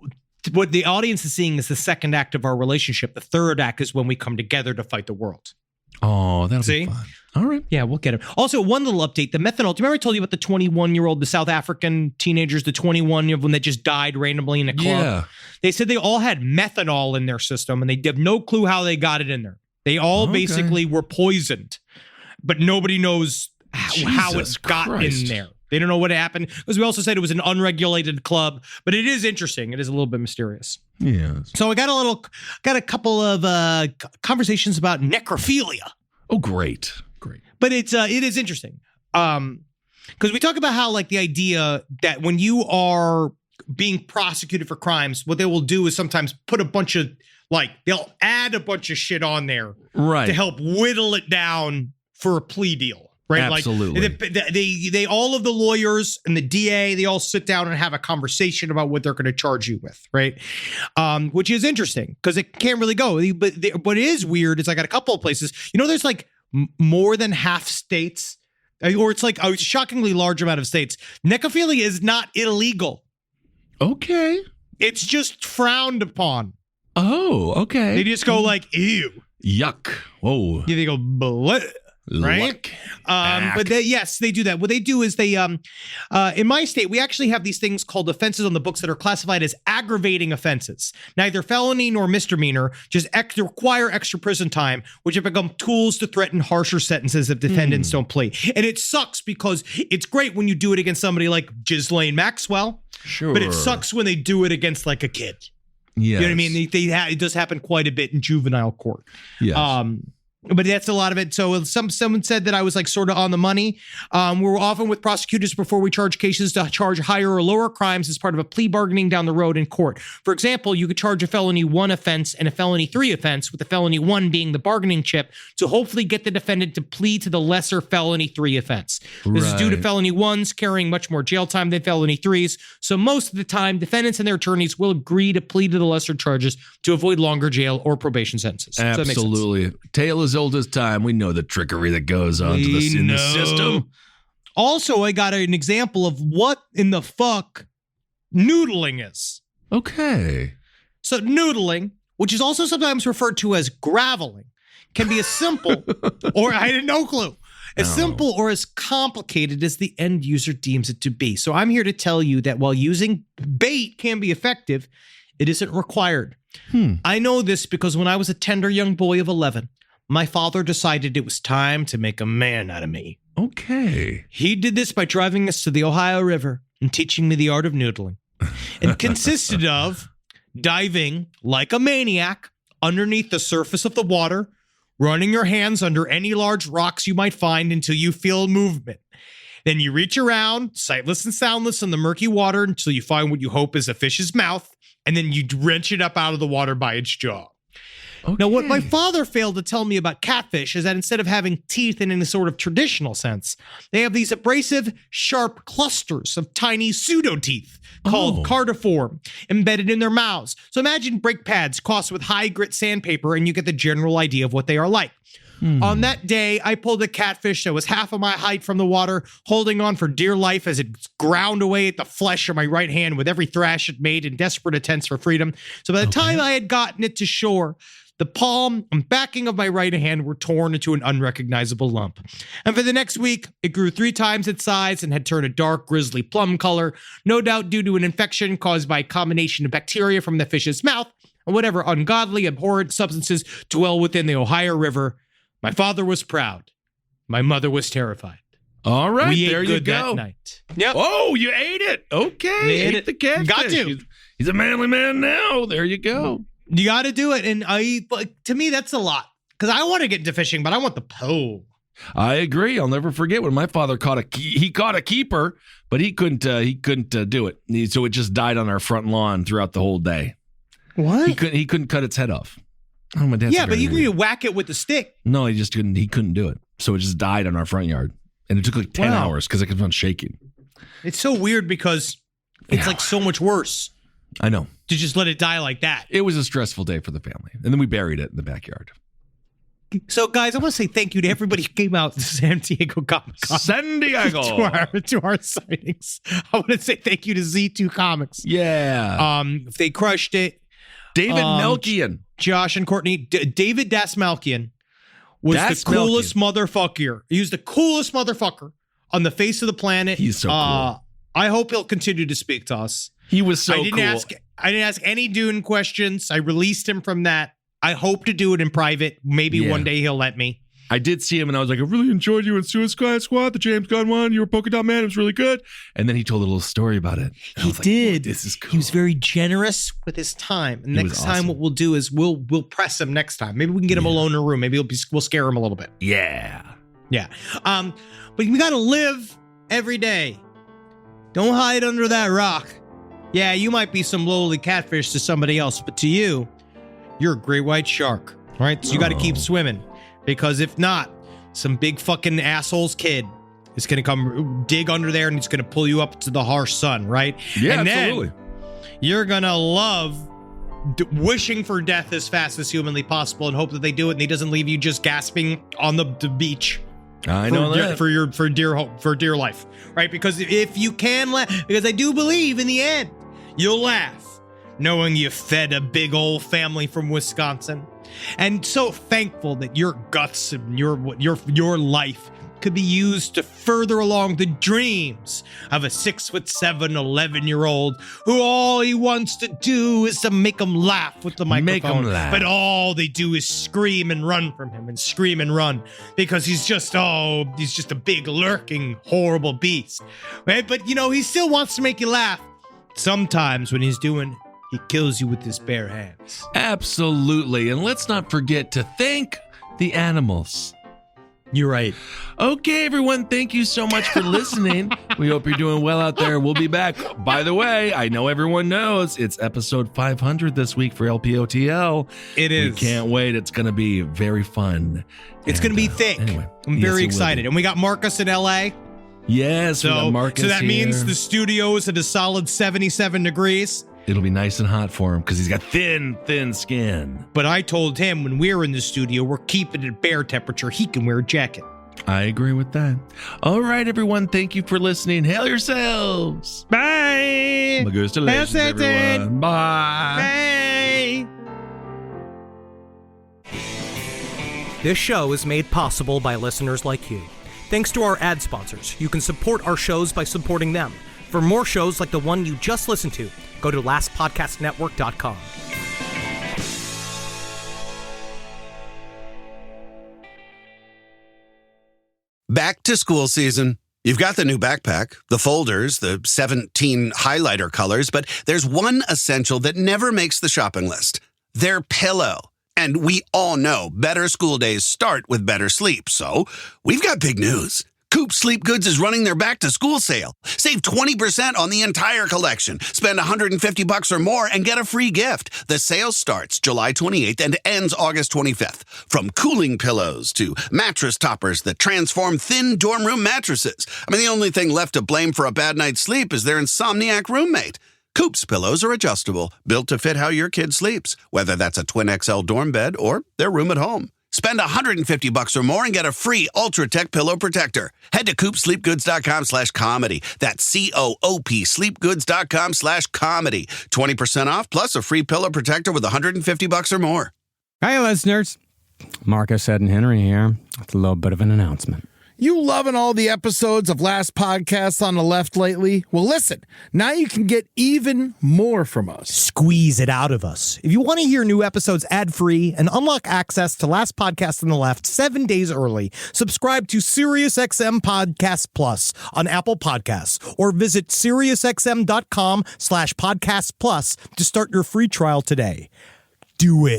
Speaker 3: What the audience is seeing is the second act of our relationship. The third act is when we come together to fight the world.
Speaker 5: Oh, that'll be fun. All right.
Speaker 3: Yeah, we'll get it. Also, one little update. The methanol. Do you remember I told you about the 21-year-old, the South African teenagers, the 21-year-old one that just died randomly in a club?
Speaker 5: Yeah.
Speaker 3: They said they all had methanol in their system, and they have no clue how they got it in there. They all basically were poisoned, but nobody knows how it got in there. They don't know what happened, because we also said it was an unregulated club, but it is interesting. It is a little bit mysterious.
Speaker 5: Yeah.
Speaker 3: So I got a couple of conversations about necrophilia.
Speaker 5: Oh, great.
Speaker 3: But it is interesting. Because we talk about how, like, the idea that when you are being prosecuted for crimes, what they will do is sometimes put a bunch of, like, they'll add a bunch of shit on there to help whittle it down for a plea deal. Right.
Speaker 5: Absolutely.
Speaker 3: Like they all of the lawyers and the DA, they all sit down and have a conversation about what they're going to charge you with. Right. Which is interesting because it can't really go. But what is weird is I got a couple of places, there's like more than half states, or it's like a shockingly large amount of states. Necrophilia is not illegal.
Speaker 5: Okay.
Speaker 3: It's just frowned upon.
Speaker 5: Oh, okay.
Speaker 3: They just go like, ew.
Speaker 5: Yuck. Whoa.
Speaker 3: They go, bleh. Right. But yes, they do that. What they do is they, in my state, we actually have these things called offenses on the books that are classified as aggravating offenses, neither felony nor misdemeanor, just require extra prison time, which have become tools to threaten harsher sentences if defendants don't plea. And it sucks because it's great when you do it against somebody like Ghislaine Maxwell.
Speaker 5: Sure.
Speaker 3: But it sucks when they do it against like a kid.
Speaker 5: Yes.
Speaker 3: You know what I mean? It does happen quite a bit in juvenile court.
Speaker 5: Yes.
Speaker 3: But that's a lot of it. So someone said that I was like sort of on the money. We're often with prosecutors before we charge cases to charge higher or lower crimes as part of a plea bargaining down the road in court. For example, you could charge a felony 1 offense and a felony 3 offense, with the felony 1 being the bargaining chip, to hopefully get the defendant to plead to the lesser felony 3 offense. This is due to felony 1s carrying much more jail time than felony 3s. So most of the time, defendants and their attorneys will agree to plead to the lesser charges to avoid longer jail or probation sentences.
Speaker 5: Absolutely. Tale as old as time. We know the trickery that goes on in the system.
Speaker 3: Also, I got an example of what in the fuck noodling is.
Speaker 5: Okay.
Speaker 3: So noodling, which is also sometimes referred to as graveling, can be as simple, or I had no clue, as simple or as complicated as the end user deems it to be. So I'm here to tell you that while using bait can be effective, it isn't required. I know this because when I was a tender young boy of 11, my father decided it was time to make a man out of me.
Speaker 5: Okay.
Speaker 3: He did this by driving us to the Ohio River and teaching me the art of noodling. It consisted of diving like a maniac underneath the surface of the water, running your hands under any large rocks you might find until you feel movement. Then you reach around, sightless and soundless, in the murky water until you find what you hope is a fish's mouth, and then you wrench it up out of the water by its jaw. Okay. Now, what my father failed to tell me about catfish is that instead of having teeth in any sort of traditional sense, they have these abrasive, sharp clusters of tiny pseudo-teeth called cardiform embedded in their mouths. So imagine brake pads crossed with high-grit sandpaper, and you get the general idea of what they are like. On that day, I pulled a catfish that was half of my height from the water, holding on for dear life as it ground away at the flesh of my right hand with every thrash it made in desperate attempts for freedom. So by the time I had gotten it to shore, the palm and backing of my right hand were torn into an unrecognizable lump. And for the next week, it grew 3 times its size and had turned a dark, grisly plum color, no doubt due to an infection caused by a combination of bacteria from the fish's mouth and whatever ungodly, abhorrent substances dwell within the Ohio River. My father was proud. My mother was terrified.
Speaker 5: All right,
Speaker 3: we
Speaker 5: there
Speaker 3: ate
Speaker 5: you
Speaker 3: good
Speaker 5: go.
Speaker 3: That night. Yep.
Speaker 5: Oh, you ate it. Okay. Ate the catfish.
Speaker 3: Got to.
Speaker 5: He's a manly man now. There you go.
Speaker 3: You got to do it. And to me, that's a lot. Because I want to get into fishing, but I want the pole.
Speaker 5: I agree. I'll never forget when my father caught a keeper, but he couldn't do it. So it just died on our front lawn throughout the whole day.
Speaker 3: What?
Speaker 5: He couldn't cut its head off. Oh, my dad's
Speaker 3: but you can whack it with the stick.
Speaker 5: No, he couldn't do it. So it just died on our front yard. And it took like 10 hours because I kept on shaking.
Speaker 3: It's so weird because it's like so much worse.
Speaker 5: I know.
Speaker 3: To just let it die like that.
Speaker 5: It was a stressful day for the family. And then we buried it in the backyard.
Speaker 3: So, guys, I want to say thank you to everybody who came out to San Diego Comic-Con.
Speaker 5: San Diego!
Speaker 3: to our sightings. I want to say thank you to Z2 Comics.
Speaker 5: Yeah.
Speaker 3: They crushed it.
Speaker 5: David Malkian.
Speaker 3: Josh and Courtney. David Malkian was the coolest motherfucker. He was the coolest motherfucker on the face of the planet.
Speaker 5: He's so cool.
Speaker 3: I hope he'll continue to speak to us.
Speaker 5: He was so cool.
Speaker 3: I didn't ask any Dune questions. I released him from that. I hope to do it in private. Maybe one day he'll let me.
Speaker 5: I did see him and I was like, I really enjoyed you in Suicide Squad, the James Gunn one. You were Polka Dot Man. It was really good. And then he told a little story about it.
Speaker 3: He did. This is cool. He was very generous with his time. And next time what we'll do is we'll press him next time. Maybe we can get him alone in a room. Maybe we'll scare him a little bit.
Speaker 5: Yeah.
Speaker 3: Yeah. But we got to live every day. Don't hide under that rock. Yeah, you might be some lowly catfish to somebody else, but to you, you're a great white shark. All right? So you got to keep swimming. Because if not, some big fucking asshole's kid is going to come dig under there and he's going to pull you up to the harsh sun, right?
Speaker 5: Yeah,
Speaker 3: and
Speaker 5: absolutely.
Speaker 3: Then you're going to love wishing for death as fast as humanly possible and hope that they do it and he doesn't leave you just gasping on the beach.
Speaker 5: I know that.
Speaker 3: For dear life, right? Because if you can laugh, because I do believe in the end, you'll laugh knowing you fed a big old family from Wisconsin. And so thankful that your guts and your life could be used to further along the dreams of a 6'7", 11-year-old who all he wants to do is to make them laugh with the microphone.
Speaker 5: Make them laugh.
Speaker 3: But all they do is scream and run from him and scream and run because he's just a big lurking horrible beast, right? But he still wants to make you laugh. Sometimes when he's doing, he kills you with his bare hands.
Speaker 5: Absolutely. And let's not forget to thank the animals.
Speaker 3: You're right.
Speaker 5: Okay, everyone, thank you so much for listening. We hope you're doing well out there. We'll be back. By the way, I know everyone knows it's episode 500 this week for LPOTL.
Speaker 3: It is.
Speaker 5: We can't wait. It's going to be very fun.
Speaker 3: It's going to be thick.
Speaker 5: Anyway,
Speaker 3: I'm very excited. And we got Marcus in LA.
Speaker 5: Yes, we got Marcus
Speaker 3: So that
Speaker 5: here.
Speaker 3: means the studio is at a solid 77 degrees.
Speaker 5: It'll be nice and hot for him because he's got thin skin.
Speaker 3: But I told him when we're in the studio, we're keeping it bear temperature. He can wear a jacket.
Speaker 5: I agree with that. All right, everyone. Thank you for listening. Hail yourselves.
Speaker 3: Bye.
Speaker 5: Magustalations, everyone. Bye.
Speaker 3: Bye.
Speaker 11: This show is made possible by listeners like you. Thanks to our ad sponsors, you can support our shows by supporting them. For more shows like the one you just listened to, go to lastpodcastnetwork.com.
Speaker 13: Back to school season. You've got the new backpack, the folders, the 17 highlighter colors, but there's one essential that never makes the shopping list. Their pillow. And we all know better school days start with better sleep, so we've got big news. Coop Sleep Goods is running their back-to-school sale. Save 20% on the entire collection. Spend $150 or more and get a free gift. The sale starts July 28th and ends August 25th. From cooling pillows to mattress toppers that transform thin dorm room mattresses. I mean, the only thing left to blame for a bad night's sleep is their insomniac roommate. Coop's pillows are adjustable, built to fit how your kid sleeps, whether that's a twin XL dorm bed or their room at home. Spend $150 or more and get a free Ultra Tech pillow protector. Head to coopsleepgoods.com/comedy. That's COOP sleepgoods.com/comedy. 20% off plus a free pillow protector with $150 or more.
Speaker 4: Hi, listeners. Marcus, Ed, and Henry here with a little bit of an announcement.
Speaker 8: You loving all the episodes of Last Podcast on the Left lately? Well, listen, now you can get even more from us.
Speaker 11: Squeeze it out of us. If you want to hear new episodes ad-free and unlock access to Last Podcast on the Left 7 days early, subscribe to SiriusXM Podcast Plus on Apple Podcasts or visit SiriusXM.com/Podcast Plus to start your free trial today. Do it.